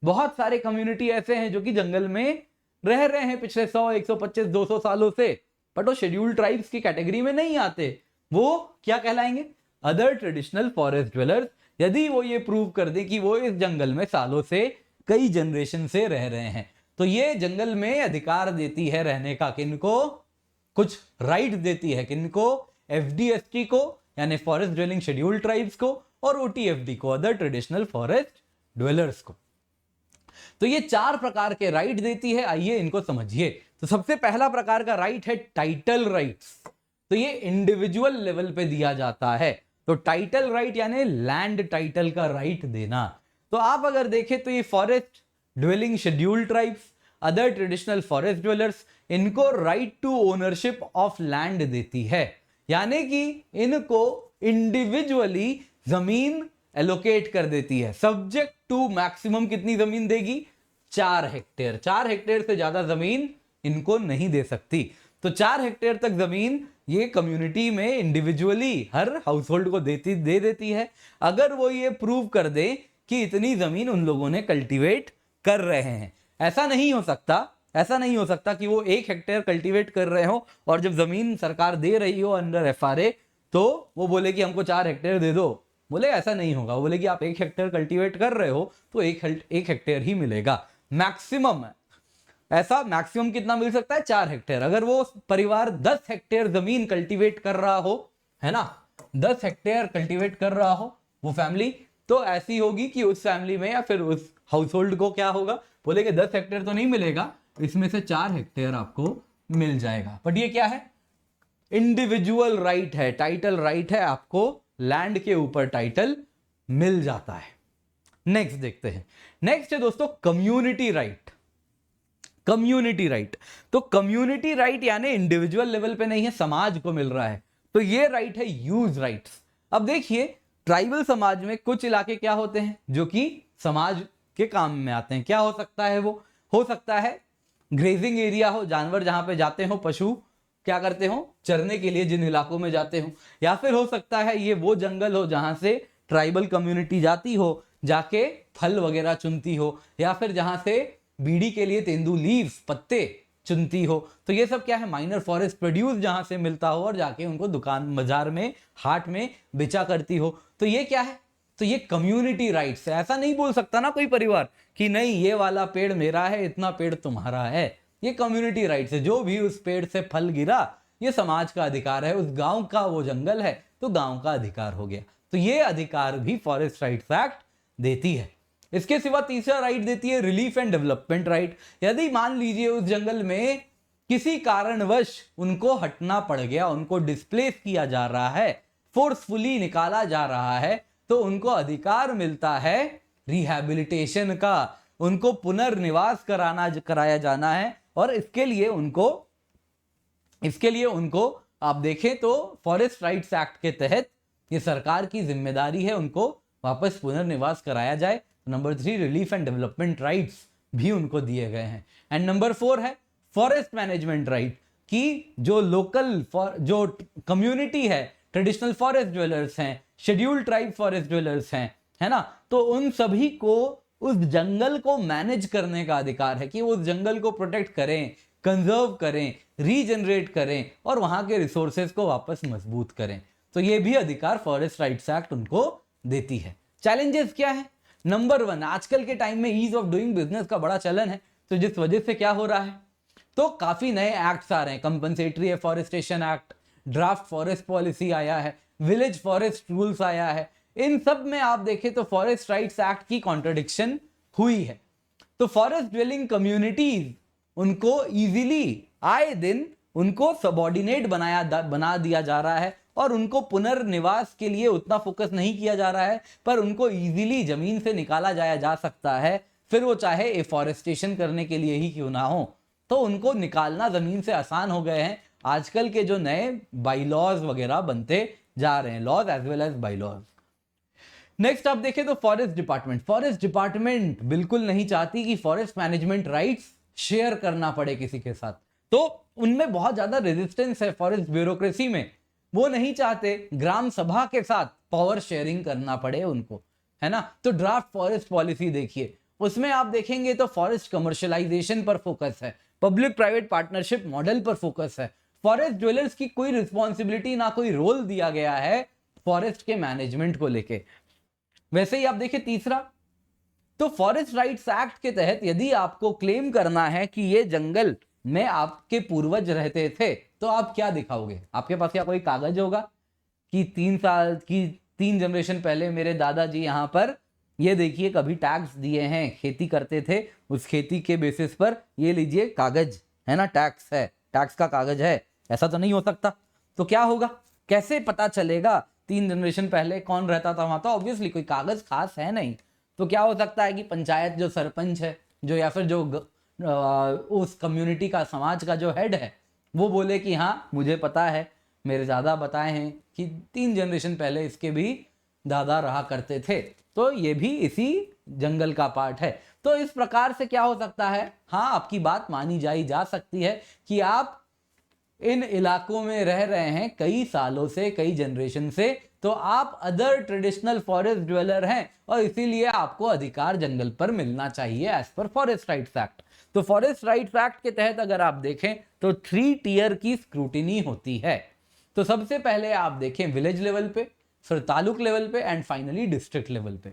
बहुत सारे कम्युनिटी ऐसे हैं जो कि जंगल में रह रहे हैं पिछले 100, 125, 200 सालों से, बट वो शेड्यूल्ड ट्राइब्स की कैटेगरी में नहीं आते। वो क्या कहलाएंगे? Other traditional forest dwellers. यदि वो ये प्रूव कर दे कि वो इस जंगल में सालों से, कई जनरेशन से रह रहे हैं, तो ये जंगल में अधिकार देती है रहने का। किनको? कुछ राइट देती है। किनको? FDST को यानी फॉरेस्ट ड्वेलिंग शेड्यूल्ड ट्राइब्स को, और OTFD को, अदर ट्रेडिशनल फॉरेस्ट ड्वेलर्स को। तो ये 4 प्रकार के राइट देती है। आइए इनको समझिए। तो सबसे पहला प्रकार का राइट है टाइटल राइट्स। तो ये इंडिविजुअल लेवल पे दिया जाता है। तो टाइटल राइट यानी लैंड टाइटल का राइट देना। तो आप अगर देखें तो ये forest dwelling scheduled tribes, other traditional forest dwellers, इनको right to ownership of land देती है। यानी कि इनको इंडिविजुअली जमीन एलोकेट कर देती है, सब्जेक्ट टू मैक्सिमम कितनी जमीन देगी? 4 हेक्टेयर। 4 हेक्टेयर से ज्यादा जमीन इनको नहीं दे सकती। तो 4 हेक्टेयर तक जमीन ये कम्युनिटी में इंडिविजुअली हर हाउस होल्ड को दे देती है। अगर वो ये प्रूव कर दे कि इतनी जमीन उन लोगों ने कल्टीवेट कर रहे हैं। ऐसा नहीं हो सकता कि वो 1 हेक्टेयर कल्टीवेट कर रहे हो और जब जमीन सरकार दे रही हो अंडर FRA तो वो बोले कि हमको 4 हेक्टेयर दे दो। बोले ऐसा नहीं होगा, वो बोले कि आप 1 हेक्टेयर कल्टीवेट कर रहे हो तो 1 हेक्टेयर ही मिलेगा मैक्सिमम। ऐसा मैक्सिमम कितना मिल सकता है? 4 हेक्टेयर। अगर वो परिवार 10 हेक्टेयर जमीन कल्टीवेट कर रहा हो, है ना, 10 हेक्टेयर कल्टीवेट कर रहा हो वो फैमिली, तो ऐसी होगी कि उस फैमिली में या फिर उस हाउस होल्ड को क्या होगा, बोले कि 10 हेक्टेयर तो नहीं मिलेगा, इसमें से 4 हेक्टेयर आपको मिल जाएगा। बट ये क्या है? इंडिविजुअल राइट है, टाइटल राइट है, आपको लैंड के ऊपर टाइटल मिल जाता है। नेक्स्ट देखते हैं। नेक्स्ट है दोस्तों कम्युनिटी राइट। कम्युनिटी राइट, तो कम्युनिटी राइट यानी इंडिविजुअल लेवल पे नहीं है, समाज को मिल रहा है, तो ये राइट है यूज राइट्स। अब देखिए ट्राइबल समाज में कुछ इलाके क्या होते हैं जो कि समाज के काम में आते हैं। क्या हो सकता है? वो हो सकता है ग्रेजिंग एरिया हो, जानवर जहां पे जाते हो, पशु क्या करते हो, चरने के लिए जिन इलाकों में जाते हो, या फिर हो सकता है ये वो जंगल हो जहां से ट्राइबल कम्युनिटी जाती हो, जाके फल वगैरह चुनती हो, या फिर जहां से बीड़ी के लिए तेंदू लीव्स, पत्ते चुनती हो। तो ये सब क्या है? माइनर फॉरेस्ट प्रोड्यूस जहां से मिलता हो और जाके उनको दुकान, बाजार में, हाट में बेचा करती हो। तो ये क्या है? तो ये कम्युनिटी राइट्स है। ऐसा नहीं बोल सकता ना कोई परिवार कि नहीं ये वाला पेड़ मेरा है, इतना पेड़ तुम्हारा है। ये कम्युनिटी राइट्स है, जो भी उस पेड़ से फल गिरा ये समाज का अधिकार है, उस गांव का वो जंगल है तो गांव का अधिकार हो गया। तो ये अधिकार भी फॉरेस्ट राइट्स एक्ट देती है। इसके सिवा तीसरा राइट देती है रिलीफ एंड डेवलपमेंट राइट। यदि मान लीजिए उस जंगल में किसी कारणवश उनको हटना पड़ गया, उनको डिस्प्लेस किया जा रहा है, फोर्सफुली निकाला जा रहा है, तो उनको अधिकार मिलता है रिहैबिलिटेशन का, उनको पुनर्निवास कराया जाना है। और इसके लिए उनको आप देखें तो फॉरेस्ट राइट्स एक्ट के तहत ये सरकार की जिम्मेदारी है उनको वापस पुनर्निवास कराया जाए। Number 3 relief and development rights भी उनको दिए गए हैं। एंड नंबर 4 है फॉरेस्ट मैनेजमेंट राइट, कि जो लोकल जो कम्युनिटी है, ट्रेडिशनल फॉरेस्ट ड्वेलर्स हैं, शेड्यूल्ड ट्राइब फॉरेस्ट ड्वेलर्स हैं, है ना, तो उन सभी को उस जंगल को मैनेज करने का अधिकार है कि वो उस जंगल को प्रोटेक्ट करें, कंजर्व करें, रीजनरेट करें और वहां के रिसोर्सेज को वापस मजबूत करें। तो ये भी अधिकार फॉरेस्ट राइट्स एक्ट उनको देती है। चैलेंजेस क्या है? नंबर 1, आजकल के टाइम में ईज ऑफ डूइंग बिजनेस का बड़ा चलन है, तो जिस वजह से क्या हो रहा है, तो काफी नए एक्ट्स आ रहे हैं। Compensatory afforestation act, draft forest policy आया है, विलेज फॉरेस्ट रूल्स आया है। इन सब में आप देखें तो फॉरेस्ट राइट्स एक्ट की कॉन्ट्रडिक्शन हुई है। तो फॉरेस्ट ड्वेलिंग कम्युनिटीज उनको इजीली आए दिन उनको सबऑर्डिनेट बना दिया जा रहा है और उनको पुनर्निवास के लिए उतना फोकस नहीं किया जा रहा है, पर उनको इजीली जमीन से निकाला जा सकता है, फिर वो चाहे एफॉरेस्टेशन करने के लिए ही क्यों ना हो, तो उनको निकालना जमीन से आसान हो गए हैं आजकल के जो नए बाईलॉज वगैरह बनते जा रहे हैं, laws as well as bylaws. Next आप देखें तो फॉरेस्ट डिपार्टमेंट बिल्कुल नहीं चाहती कि फॉरेस्ट मैनेजमेंट राइट्स शेयर करना पड़े किसी के साथ, तो उनमें बहुत ज्यादा रेजिस्टेंस है फॉरेस्ट ब्यूरोक्रेसी में। वो नहीं चाहते ग्राम सभा के साथ पावर शेयरिंग करना पड़े उनको, है ना। तो ड्राफ्ट फॉरेस्ट पॉलिसी देखिए, उसमें आप देखेंगे तो फॉरेस्ट कमर्शियलाइजेशन पर फोकस है, पब्लिक प्राइवेट पार्टनरशिप मॉडल पर फोकस है। फॉरेस्ट ड्वेलर्स की कोई रिस्पॉन्सिबिलिटी ना कोई रोल दिया गया है फॉरेस्ट के मैनेजमेंट को लेके। वैसे ही आप देखिए तीसरा, तो फॉरेस्ट राइट्स एक्ट के तहत यदि आपको क्लेम करना है कि ये जंगल में आपके पूर्वज रहते थे, तो आप क्या दिखाओगे? आपके पास क्या कोई कागज होगा कि 3 जनरेशन पहले मेरे दादाजी यहाँ पर ये देखिए कभी टैक्स दिए हैं, खेती करते थे, उस खेती के बेसिस पर ये लीजिए कागज है ना, टैक्स है, टैक्स का कागज है। ऐसा तो नहीं हो सकता। तो क्या होगा, कैसे पता चलेगा 3 जनरेशन पहले कौन रहता था वहां? तो ऑब्वियसली कोई कागज खास है नहीं। तो क्या हो सकता है कि पंचायत जो सरपंच है, जो या फिर जो उस कम्युनिटी का, समाज का जो हेड है, वो बोले कि हाँ मुझे पता है, मेरे दादा बताए हैं कि 3 जनरेशन पहले इसके भी दादा रहा करते थे, तो ये भी इसी जंगल का पार्ट है। तो इस प्रकार से क्या हो सकता है, हाँ आपकी बात मानी जा सकती है कि आप इन इलाकों में रह रहे हैं कई सालों से, कई जनरेशन से, तो आप अदर ट्रेडिशनल फॉरेस्ट ड्वेलर हैं और इसीलिए आपको अधिकार जंगल पर मिलना चाहिए as per forest rights act. तो फॉरेस्ट राइट्स एक्ट के तहत अगर आप देखें तो 3 टियर की स्क्रूटिनी होती है। तो सबसे पहले आप देखें विलेज लेवल पे, फिर तालुक लेवल पे एंड फाइनली डिस्ट्रिक्ट लेवल पे।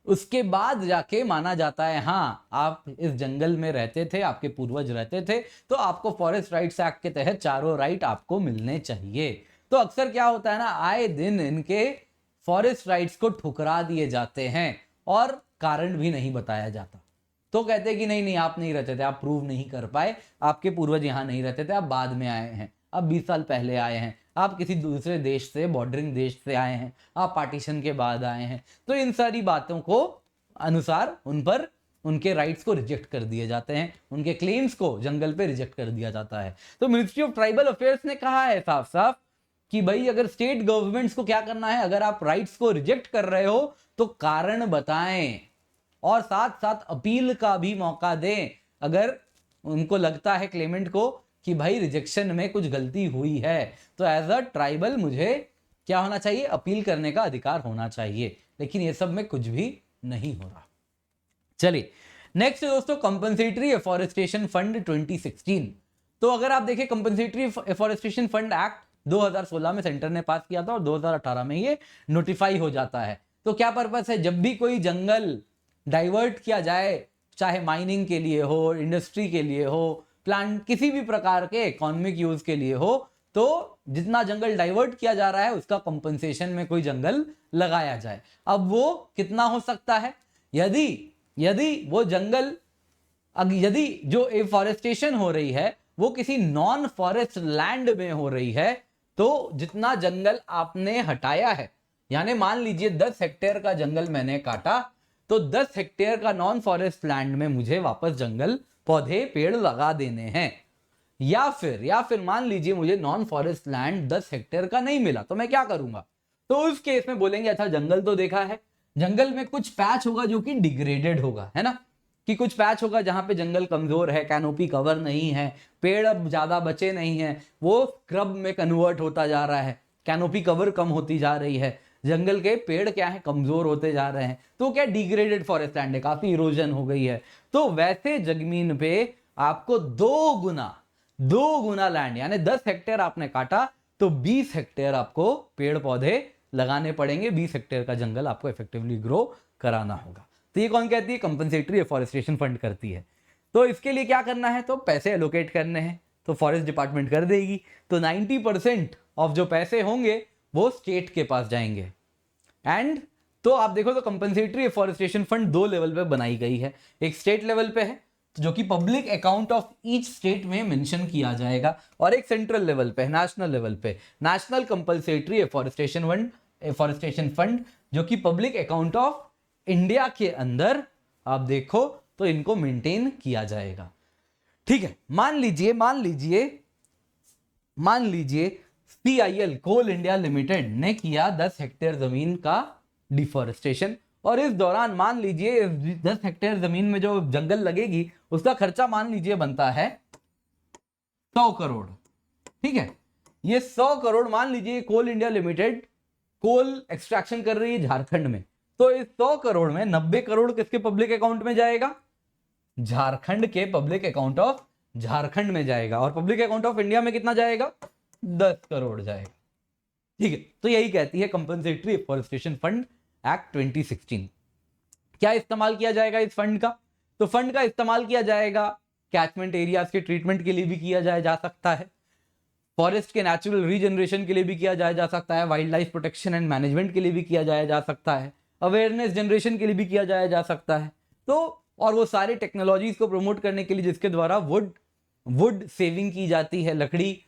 उसके बाद जाके माना जाता है हाँ आप इस जंगल में रहते थे, आपके पूर्वज रहते थे, तो आपको फॉरेस्ट राइट्स एक्ट के तहत चारों राइट आपको मिलने चाहिए। तो अक्सर क्या होता है ना, आए दिन इनके फॉरेस्ट राइट्स को ठुकरा दिए जाते हैं और कारण भी नहीं बताया जाता। तो कहते हैं कि नहीं नहीं आप नहीं रहते थे, आप प्रूव नहीं कर पाए, आपके पूर्वज यहाँ नहीं रहते थे, आप बाद में आए हैं, आप 20 साल पहले आए हैं, आप किसी दूसरे देश से, बॉर्डरिंग देश से आए हैं, आप पार्टीशन के बाद आए हैं। तो इन सारी बातों को अनुसार उन पर उनके राइट्स को रिजेक्ट कर दिए जाते हैं, उनके क्लेम्स को जंगल पे रिजेक्ट कर दिया जाता है। तो मिनिस्ट्री ऑफ ट्राइबल अफेयर्स ने कहा है साफ साफ कि भाई अगर स्टेट गवर्नमेंट्स को क्या करना है, अगर आप राइट्स को रिजेक्ट कर रहे हो तो कारण बताएं और साथ साथ अपील का भी मौका दें अगर उनको लगता है क्लेमेंट को कि भाई रिजेक्शन में कुछ गलती हुई है। तो एज अ ट्राइबल मुझे क्या होना चाहिए, अपील करने का अधिकार होना चाहिए। लेकिन ये सब में कुछ भी नहीं हो रहा। चलिए नेक्स्ट दोस्तों, कंपनसेटरी एफॉरेस्टेशन फंड 2016। तो अगर आप देखें कंपनसेटरी एफॉरेस्टेशन फंड एक्ट 2016 में सेंटर ने पास किया था और 2018 में ये नोटिफाई हो जाता है। तो क्या पर्पस है, जब भी कोई जंगल डाइवर्ट किया जाए, चाहे माइनिंग के लिए हो, इंडस्ट्री के लिए हो, प्लांट किसी भी प्रकार के इकोनॉमिक यूज के लिए हो, तो जितना जंगल डाइवर्ट किया जा रहा है उसका कंपनसेशन में कोई जंगल लगाया जाए। अब वो कितना हो सकता है, यदि वो जंगल, यदि जो एफॉरेस्टेशन हो रही है वो किसी नॉन फॉरेस्ट लैंड में हो रही है, तो जितना जंगल आपने हटाया है, यानी मान लीजिए 10 हेक्टेयर का जंगल मैंने काटा, तो 10 हेक्टेयर का नॉन फॉरेस्ट लैंड में मुझे वापस जंगल पौधे पेड़ लगा देने हैं। या फिर मान लीजिए मुझे नॉन फॉरेस्ट लैंड 10 हेक्टेयर का नहीं मिला, तो मैं क्या करूंगा, तो उस केस में बोलेंगे अच्छा जंगल तो देखा है, जंगल में कुछ पैच होगा जो कि डिग्रेडेड होगा, है ना, कि कुछ पैच होगा जहां पे जंगल कमजोर है, कैनोपी कवर नहीं है, पेड़ अब ज्यादा बचे नहीं है, वो स्क्रब में कन्वर्ट होता जा रहा है, कैनोपी कवर कम होती जा रही है, जंगल के पेड़ क्या है कमजोर होते जा रहे हैं, तो क्या डिग्रेडेड फॉरेस्ट लैंड है, काफी इरोजन हो गई है। तो वैसे जमीन पे आपको 2 गुना लैंड, यानी 10 हेक्टेयर आपने काटा तो 20 हेक्टेयर आपको पेड़ पौधे लगाने पड़ेंगे, 20 हेक्टेयर का जंगल आपको इफेक्टिवली ग्रो कराना होगा। तो ये कौन कहती है, कंपनसेटरी एफॉरेस्टेशन फंड करती है। तो इसके लिए क्या करना है, तो पैसे एलोकेट करने हैं, तो फॉरेस्ट डिपार्टमेंट कर देगी। तो 90% ऑफ जो पैसे होंगे वो स्टेट के पास जाएंगे। एंड तो आप देखो तो कंपनसेटरी एफॉरेस्टेशन फंड 2 लेवल पे बनाई गई है, एक स्टेट लेवल पे है जो कि public account of each state में मेंशन किया जाएगा, और एक सेंट्रल लेवल पे, नेशनल लेवल पे, नेशनल कंपलसेटरी एफॉरेस्टेशन फंड जो कि पब्लिक अकाउंट ऑफ इंडिया के अंदर आप देखो तो इनको मेंटेन किया जाएगा। ठीक है, मान लीजिए CIL कोल इंडिया लिमिटेड ने किया 10 हेक्टेयर जमीन का डिफॉरेस्टेशन, और इस दौरान मान लीजिए 10 हेक्टेयर जमीन में जो जंगल लगेगी उसका खर्चा मान लीजिए बनता है 100 करोड़। ठीक है, ये 100 करोड़ मान लीजिए कोल इंडिया लिमिटेड कोल एक्सट्रैक्शन कर रही है झारखंड में, तो इस 100 करोड़ में 90 करोड़ किसके पब्लिक अकाउंट में जाएगा, झारखंड के पब्लिक अकाउंट ऑफ झारखंड में जाएगा, और पब्लिक अकाउंट ऑफ इंडिया में कितना जाएगा, 10 करोड़ जाएगा। ठीक है, तो यही कहती है कंपनसेटरी एफॉरेस्टेशन फंड एक्ट 2016। क्या इस्तेमाल किया जाएगा इस फंड का, तो फंड का इस्तेमाल किया जाएगा कैचमेंट एरियाज के ट्रीटमेंट के लिए भी किया जा सकता है, फॉरेस्ट के नेचुरल रीजनरेशन के लिए भी किया जा सकता है, wild life protection and management के लिए भी किया जा सकता है, अवेयरनेस जनरेशन के लिए भी किया जा सकता है। तो और वो सारे टेक्नोलॉजीज को प्रमोट करने के लिए जिसके द्वारा वुड सेविंग की जाती है, लकड़ी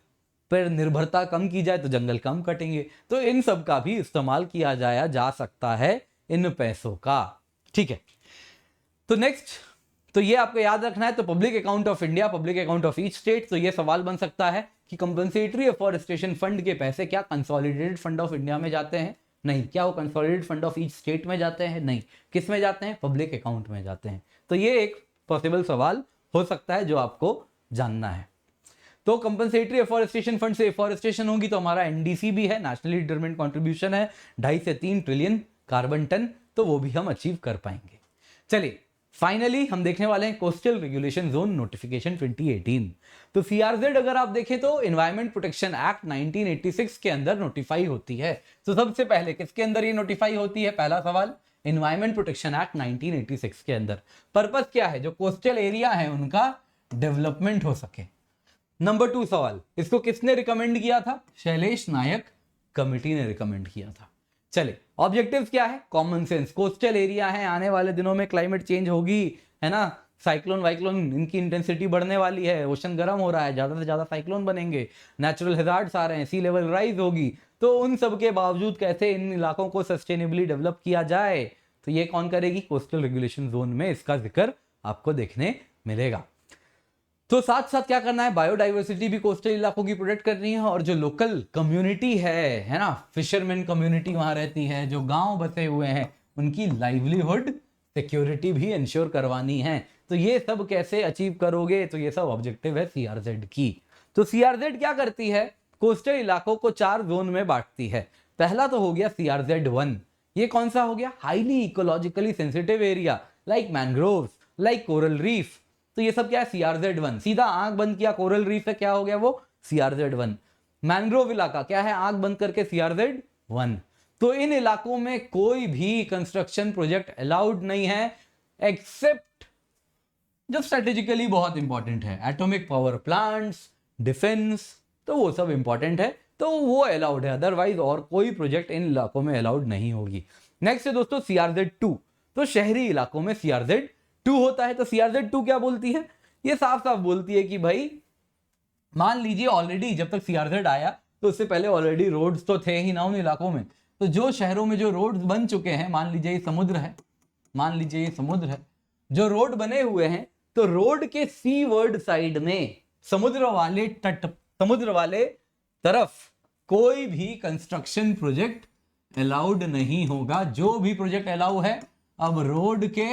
पर निर्भरता कम की जाए तो जंगल कम कटेंगे, तो इन सब का भी इस्तेमाल किया जा सकता है इन पैसों का। ठीक है, तो नेक्स्ट, तो ये आपको याद रखना है। तो public account of India, public account of each state, तो ये सवाल बन सकता है कि कंपनसेटरी एफॉरेस्टेशन फंड के पैसे क्या कंसोलिडेटेड फंड ऑफ इंडिया में जाते हैं, नहीं। क्या वो consolidated fund of each state में जाते हैं, नहीं। किस में जाते हैं, पब्लिक अकाउंट में जाते हैं। तो ये एक पॉसिबल सवाल हो सकता है जो आपको जानना है। तो कंपनसेटरी एफॉरेस्टेशन फंड से एफॉरेस्टेशन होगी तो हमारा एनडीसी भी है, नेशनली डिटरमिन्ड कंट्रीब्यूशन है 2.5 से 3 ट्रिलियन कार्बन टन, तो वो भी हम अचीव कर पाएंगे। चलिए फाइनली हम देखने वाले हैं कोस्टल रेगुलेशन जोन नोटिफिकेशन 2018। तो सीआरजेड अगर आप देखें तो एनवायरमेंट प्रोटेक्शन एक्ट 1986 के अंदर नोटिफाई होती है। तो सबसे पहले किसके अंदर ये नोटिफाई होती है? पहला सवाल, एनवायरमेंट प्रोटेक्शन एक्ट 1986 के अंदर। पर्पस क्या है? जो कोस्टल एरिया है उनका डेवलपमेंट हो सके। नंबर 2 सवाल, इसको किसने रिकमेंड किया था? शैलेश नायक कमेटी ने रिकमेंड किया था। चले ऑब्जेक्टिव्स क्या है? कॉमन सेंस, कोस्टल एरिया है, आने वाले दिनों में क्लाइमेट चेंज होगी, है ना, साइक्लोन वाइक्लोन इनकी इंटेंसिटी बढ़ने वाली है, ओशन गर्म हो रहा है, ज्यादा से ज्यादा साइक्लोन बनेंगे, नेचुरल हैजार्ड्स आ रहे हैं, सी लेवल राइज होगी, तो उन सब के बावजूद कैसे इन इलाकों को सस्टेनेबली डेवलप किया जाए, तो ये कौन करेगी? कोस्टल रेगुलेशन जोन में इसका जिक्र आपको देखने मिलेगा। तो साथ साथ क्या करना है? बायोडाइवर्सिटी भी कोस्टल इलाकों की प्रोटेक्ट करनी है, और जो लोकल कम्युनिटी है ना, फिशरमैन कम्युनिटी वहां रहती है, जो गांव बसे हुए हैं, उनकी लाइवलीहुड सिक्योरिटी भी इंश्योर करवानी है। तो ये सब कैसे अचीव करोगे? तो ये सब ऑब्जेक्टिव है सीआरजेड की। तो सीआरजेड क्या करती है? कोस्टल इलाकों को 4 जोन में बांटती है। पहला तो हो गया सीआरजेड 1। ये कौन सा हो गया? Highly ecologically sensitive area like mangroves, like coral reef. तो ये सब क्या है? सीआरजेड 1। सीधा आंख बंद किया, कोरल रीफ है, क्या हो गया वो? सीआरजेड 1। मैंग्रोव इलाका क्या है? आंख बंद करके सीआरजेड 1। तो इन इलाकों में कोई भी कंस्ट्रक्शन प्रोजेक्ट अलाउड नहीं है, एक्सेप्ट जो स्ट्रेटेजिकली बहुत इंपॉर्टेंट है, एटॉमिक पावर प्लांट्स, डिफेंस, तो वो सब इंपॉर्टेंट है, तो वो अलाउड है, अदरवाइज और कोई प्रोजेक्ट इन इलाकों में अलाउड नहीं होगी। नेक्स्ट है दोस्तों सीआरजेड 2। तो शहरी इलाकों में सीआरजेड 2 होता है। तो सीआरजेड 2 क्या बोलती है? ये साफ साफ बोलती है कि भाई मान लीजिए ऑलरेडी जब तक सीआरजेड आया तो उससे पहले ऑलरेडी रोड्स तो थे ही ना उन इलाकों में, तो जो शहरों में जो रोड्स बन चुके हैं, मान लीजिए ये समुद्र है, मान लीजिए ये समुद्र है, जो रोड बने हुए हैं, तो रोड के सी वर्ड साइड में समुद्र वाले तट, समुद्र वाले तरफ कोई भी कंस्ट्रक्शन प्रोजेक्ट अलाउड नहीं होगा। जो भी प्रोजेक्ट अलाउ है अब रोड के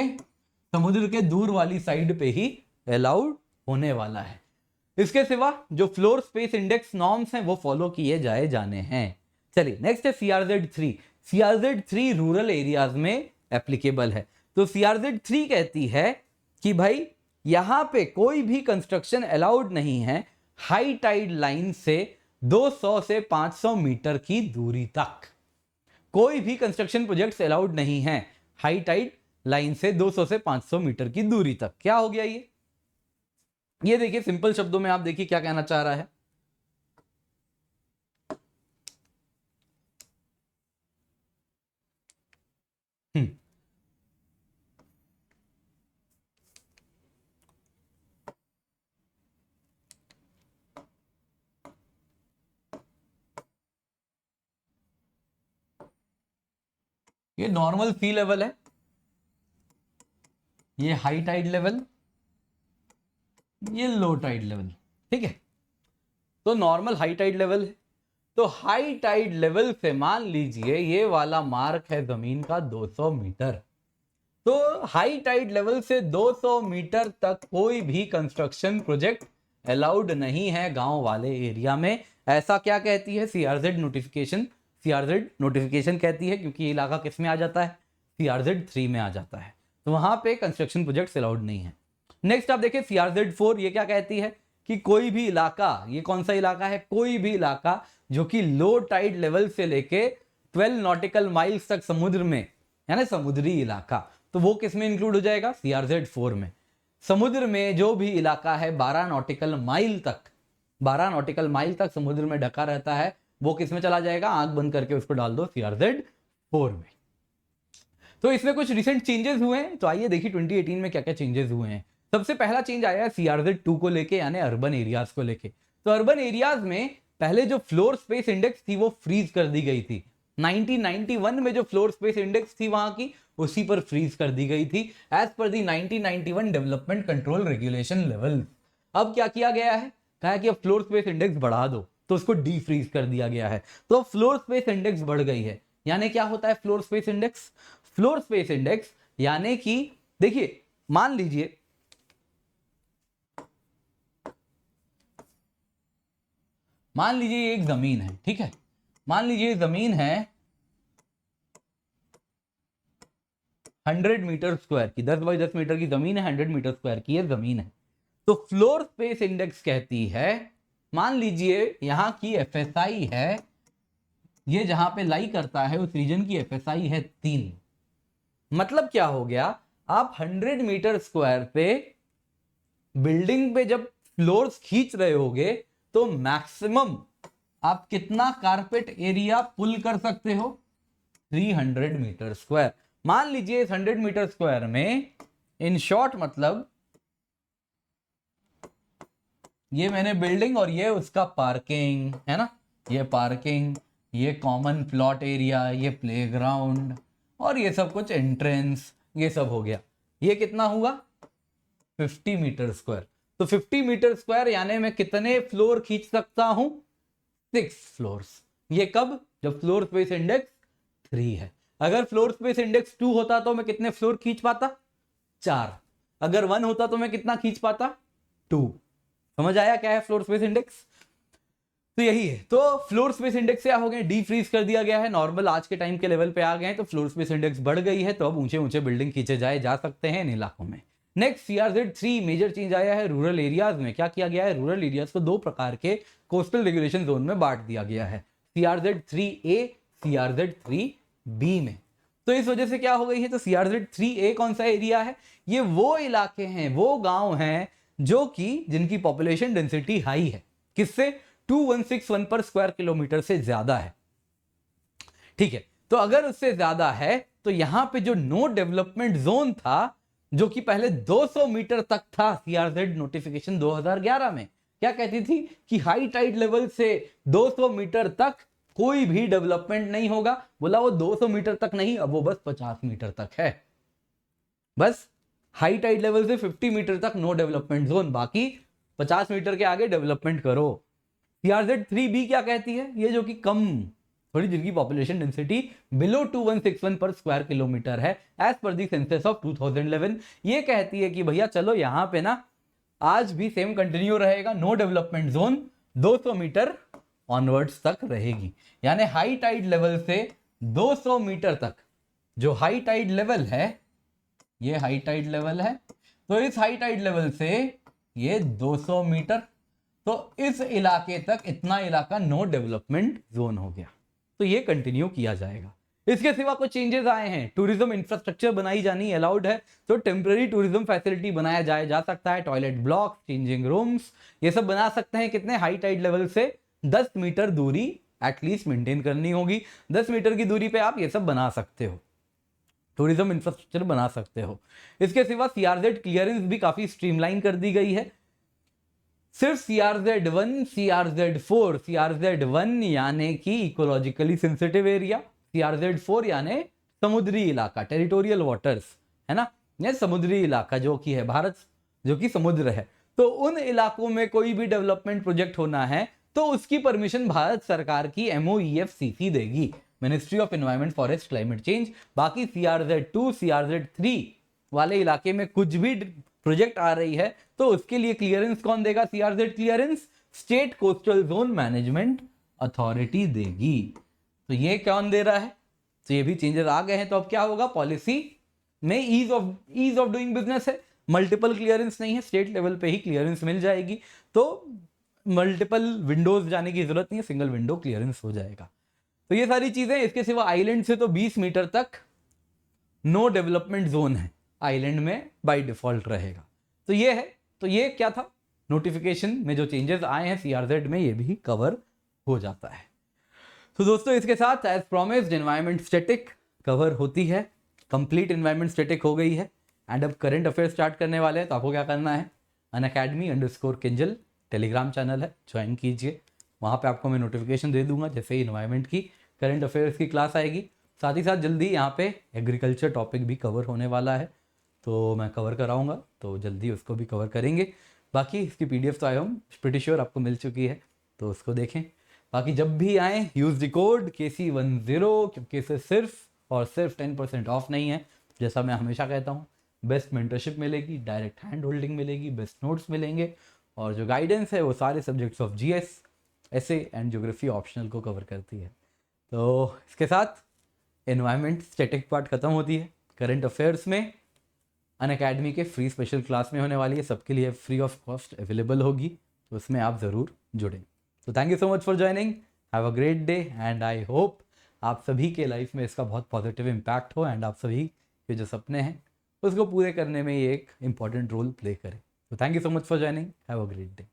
समुद्र के दूर वाली साइड पे ही अलाउड होने वाला है। इसके सिवा जो फ्लोर स्पेस इंडेक्स नॉर्म्स हैं वो फॉलो किए जाने हैं। चलिए नेक्स्ट है सीआरजेड 3। सीआरजेड 3 रूरल एरियाज में एप्लीकेबल है। तो सीआरजेड 3 कहती है कि भाई यहां पे कोई भी कंस्ट्रक्शन अलाउड नहीं है हाई टाइड लाइन से 200 से 500 मीटर की दूरी तक। कोई भी कंस्ट्रक्शन प्रोजेक्ट्स अलाउड नहीं है हाई टाइड लाइन से 200 से 500 मीटर की दूरी तक। क्या हो गया ये देखिए सिंपल शब्दों में आप देखिए क्या कहना चाह रहा है। ये नॉर्मल सी लेवल है, ये हाई टाइड लेवल, ये लो टाइड लेवल, ठीक है। तो नॉर्मल हाई टाइड लेवल है, तो हाई टाइड लेवल से मान लीजिए ये वाला मार्क है जमीन का 200 मीटर। तो हाई टाइड लेवल से 200 मीटर तक कोई भी कंस्ट्रक्शन प्रोजेक्ट अलाउड नहीं है गांव वाले एरिया में। ऐसा क्या कहती है सीआरजेड नोटिफिकेशन? सीआरजेड नोटिफिकेशन कहती है क्योंकि ये इलाका किस में आ जाता है? सीआरजेड 3 में आ जाता है, तो वहां पे कंस्ट्रक्शन प्रोजेक्ट्स अलाउड नहीं है। नेक्स्ट आप देखिए सीआरजेड 4, ये क्या कहती है कि कोई भी इलाका, ये कौन सा इलाका है? कोई भी इलाका जो कि लो टाइड लेवल से लेके 12 नॉटिकल माइल्स तक समुद्र में है ना, समुद्री इलाका, तो वो किस में इंक्लूड हो जाएगा? सीआरजेड 4 में। समुद्र में जो भी इलाका है 12 नॉटिकल माइल तक, 12 नॉटिकल माइल तक समुद्र में ढका रहता है, वो किस में चला जाएगा? आंख बंद करके उसको डाल दो सीआरजेड 4 में। तो इसमें कुछ रिसेंट चेंजेस हुए हैं, तो आइए देखिए 2018 में क्या क्या चेंजेस हुए हैं। सबसे पहला चेंज आया है सीआरजेड 2 को लेके, यानी अर्बन एरियाज को लेके। तो अर्बन एरियाज में पहले जो फ्लोर स्पेस इंडेक्स थी वो फ्रीज कर दी गई थी। 1991 में जो फ्लोर स्पेस इंडेक्स थी वहां की, उसी पर फ्रीज कर दी गई थी एज पर दी 1991 डेवलपमेंट कंट्रोल रेगुलेशन लेवल। अब क्या किया गया है? कहा कि अब फ्लोर स्पेस इंडेक्स बढ़ा दो, तो उसको डी फ्रीज कर दिया गया है। तो फ्लोर स्पेस इंडेक्स बढ़ गई है। यानी क्या होता है floor space index? Floor space index यानी कि देखिए मान लीजिए मान लीजिए ये एक जमीन है, ठीक है, मान लीजिए जमीन है 100 मीटर स्क्वायर की, 10 बाई 10 मीटर की जमीन है, 100 मीटर स्क्वायर की ये जमीन है। तो फ्लोर स्पेस इंडेक्स कहती है, मान लीजिए यहां की एफएसआई है, ये जहां पे लाई करता है उस रीजन की एफएसआई है 3। मतलब क्या हो गया, आप 100 मीटर स्क्वायर पे बिल्डिंग पे जब फ्लोर्स खींच रहे होगे तो मैक्सिमम आप कितना कारपेट एरिया पुल कर सकते हो, 300 मीटर स्क्वायर। मान लीजिए इस 100 मीटर स्क्वायर में इन शॉर्ट मतलब ये मैंने बिल्डिंग और ये उसका पार्किंग है ना, ये पार्किंग, ये कॉमन प्लॉट एरिया, ये प्लेग्राउंड और ये सब कुछ एंट्रेंस, ये सब हो गया। ये कितना हुआ 50 मीटर स्क्वायर। तो 50 मीटर स्क्वायर यानी मैं कितने फ्लोर खींच सकता हूं, 6 फ्लोर्स। ये कब, जब फ्लोर स्पेस इंडेक्स 3 है। अगर फ्लोर स्पेस इंडेक्स 2 होता तो मैं कितने फ्लोर खींच पाता, 4। अगर 1 होता तो मैं कितना खींच पाता, 2। समझ आया क्या है फ्लोर स्पेस इंडेक्स। तो यही है, तो फ्लोर स्पेस इंडेक्स क्या हो गए, डी फ्रीज कर दिया गया है, नॉर्मल आज के टाइम के लेवल पे आ गए हैं, तो फ्लोर स्पेस इंडेक्स बढ़ गई है, तो अब ऊंचे ऊंचे बिल्डिंग खींचे जाए जा सकते हैं इन इलाकों में। नेक्स्ट CRZ3 मेजर चेंज आया है रूरल एरियाज में। क्या किया गया है, रूरल एरियाज को 2 प्रकार के कोस्टल रेगुलेशन जोन में बांट दिया गया है, CRZ3A, CRZ3B में। तो इस वजह से क्या हो गई है, तो CRZ3A कौन सा एरिया है, ये वो इलाके हैं, वो गांव हैं जो कि जिनकी पॉपुलेशन डेंसिटी हाई है, किससे, 2161 पर स्क्वायर किलोमीटर से ज्यादा है, ठीक है। तो अगर उससे ज्यादा है तो यहां पे जो नो डेवलपमेंट जोन था, जो कि पहले 200 मीटर तक था, CRZ नोटिफिकेशन 2011 में क्या कहती थी कि हाई टाइड लेवल से 200 मीटर तक कोई भी डेवलपमेंट नहीं होगा, बोला वो 200 मीटर तक नहीं, अब वो बस 50 मीटर तक है, बस हाई टाइड लेवल से 50 मीटर तक नो डेवलपमेंट जोन, बाकी 50 मीटर के आगे डेवलपमेंट करो। CRZ3B क्या कहती है, ये जो कि कम, थोड़ी जिनकी पॉपुलेशन डेंसिटी बिलो 2161 पर स्क्वायर किलोमीटर है एज पर दी सेंसस ऑफ 2011, ये कहती है कि भैया चलो यहां पे ना आज भी सेम कंटिन्यू रहेगा, no development zone 200 metre onwards तक रहेगी। यानी हाई टाइड लेवल से 200 मीटर तक, जो हाई टाइड लेवल है, ये हाई टाइड लेवल है, तो इस हाई टाइड लेवल से ये 200 मीटर, तो इस इलाके तक इतना इलाका नो डेवलपमेंट जोन हो गया, तो ये कंटिन्यू किया जाएगा। इसके सिवा कुछ चेंजेस आए हैं, टूरिज्म इंफ्रास्ट्रक्चर बनाई जानी अलाउड है, तो टेम्पररी टूरिज्म फैसिलिटी बनाया जा सकता है, टॉयलेट ब्लॉक, चेंजिंग रूम्स, ये सब बना सकते हैं। कितने, हाई टाइड लेवल से 10 मीटर दूरी एटलीस्ट मेंटेन करनी होगी, 10 मीटर की दूरी पे आप ये सब बना सकते हो, टूरिज्म इंफ्रास्ट्रक्चर बना सकते हो। इसके सिवा CRZ क्लियरेंस भी काफी स्ट्रीमलाइन कर दी गई है, सिर्फ CRZ1, CRZ4, CRZ1 यानी कि इकोलॉजिकली सेंसिटिव एरिया, CRZ4 यानी समुद्री इलाका, टेरिटोरियल वाटर्स, है ना, ये समुद्री इलाका जो कि है भारत, जो कि समुद्र है, तो उन इलाकों में कोई भी डेवलपमेंट प्रोजेक्ट होना है तो उसकी परमिशन भारत सरकार की MOEFCC देगी, ministry of environment forest climate change. बाकी CRZ2, CRZ3 वाले इलाके में कुछ भी प्रोजेक्ट आ रही है तो उसके लिए क्लियरेंस कौन देगा, CRZ clearance state coastal zone management authority देगी। तो ये कौन दे रहा है, तो ये भी चेंजेस आ गए हैं। तो अब क्या होगा, पॉलिसी में ईज ऑफ डूइंग बिजनेस है, मल्टीपल क्लियरेंस नहीं है, स्टेट लेवल पे ही क्लियरेंस मिल जाएगी, तो मल्टीपल विंडोज जाने की जरूरत नहीं है, सिंगल विंडो क्लियरेंस हो जाएगा। तो ये सारी चीजें। इसके सिवा आइलैंड से तो 20 मीटर तक नो डेवलपमेंट जोन है, आइलैंड में बाय डिफॉल्ट रहेगा। तो ये है, तो ये क्या था, नोटिफिकेशन में जो चेंजेस आए हैं CRZ में, ये भी कवर हो जाता है। तो दोस्तों इसके साथ as promised environment static cover होती है, कंप्लीट एनवायरमेंट स्टैटिक हो गई है, एंड अब करंट अफेयर स्टार्ट करने वाले हैं। तो आपको क्या करना है, unacademy_kinjal टेलीग्राम चैनल है, ज्वाइन कीजिए, वहाँ पे आपको मैं नोटिफिकेशन दे दूंगा जैसे ही इन्वायरमेंट की करंट अफेयर्स की क्लास आएगी। साथ ही साथ जल्दी यहाँ पे एग्रीकल्चर टॉपिक भी कवर होने वाला है, तो मैं कवर कराऊंगा, तो जल्दी उसको भी कवर करेंगे। बाकी इसकी PDF तो आई होम प्रीटी श्योर आपको मिल चुकी है, तो उसको देखें। बाकी जब भी आए यूज़ द कोड KC10, क्योंकि इसे सिर्फ और सिर्फ 10% ऑफ नहीं है, जैसा मैं हमेशा कहता हूँ, बेस्ट मेंटरशिप मिलेगी, डायरेक्ट हैंड होल्डिंग मिलेगी, बेस्ट नोट्स मिलेंगे, और जो गाइडेंस है वो सारे सब्जेक्ट्स ऑफ GS ऐसे एंड ज्योग्राफी ऑप्शनल को कवर करती है। तो इसके साथ एनवायरनमेंट स्टैटिक पार्ट खत्म होती है। करंट अफेयर्स में अनअकैडमी के फ्री स्पेशल क्लास में होने वाली है, सबके लिए फ्री ऑफ कॉस्ट अवेलेबल होगी, तो उसमें आप ज़रूर जुड़ें। तो thank you so much for joining, have a great day and I hope आप सभी के लाइफ में इसका बहुत पॉजिटिव इम्पैक्ट हो एंड आप सभी के जो सपने हैं उसको पूरे करने में ये एक इम्पॉर्टेंट रोल प्ले करे। तो thank you so much for joining, have a great day.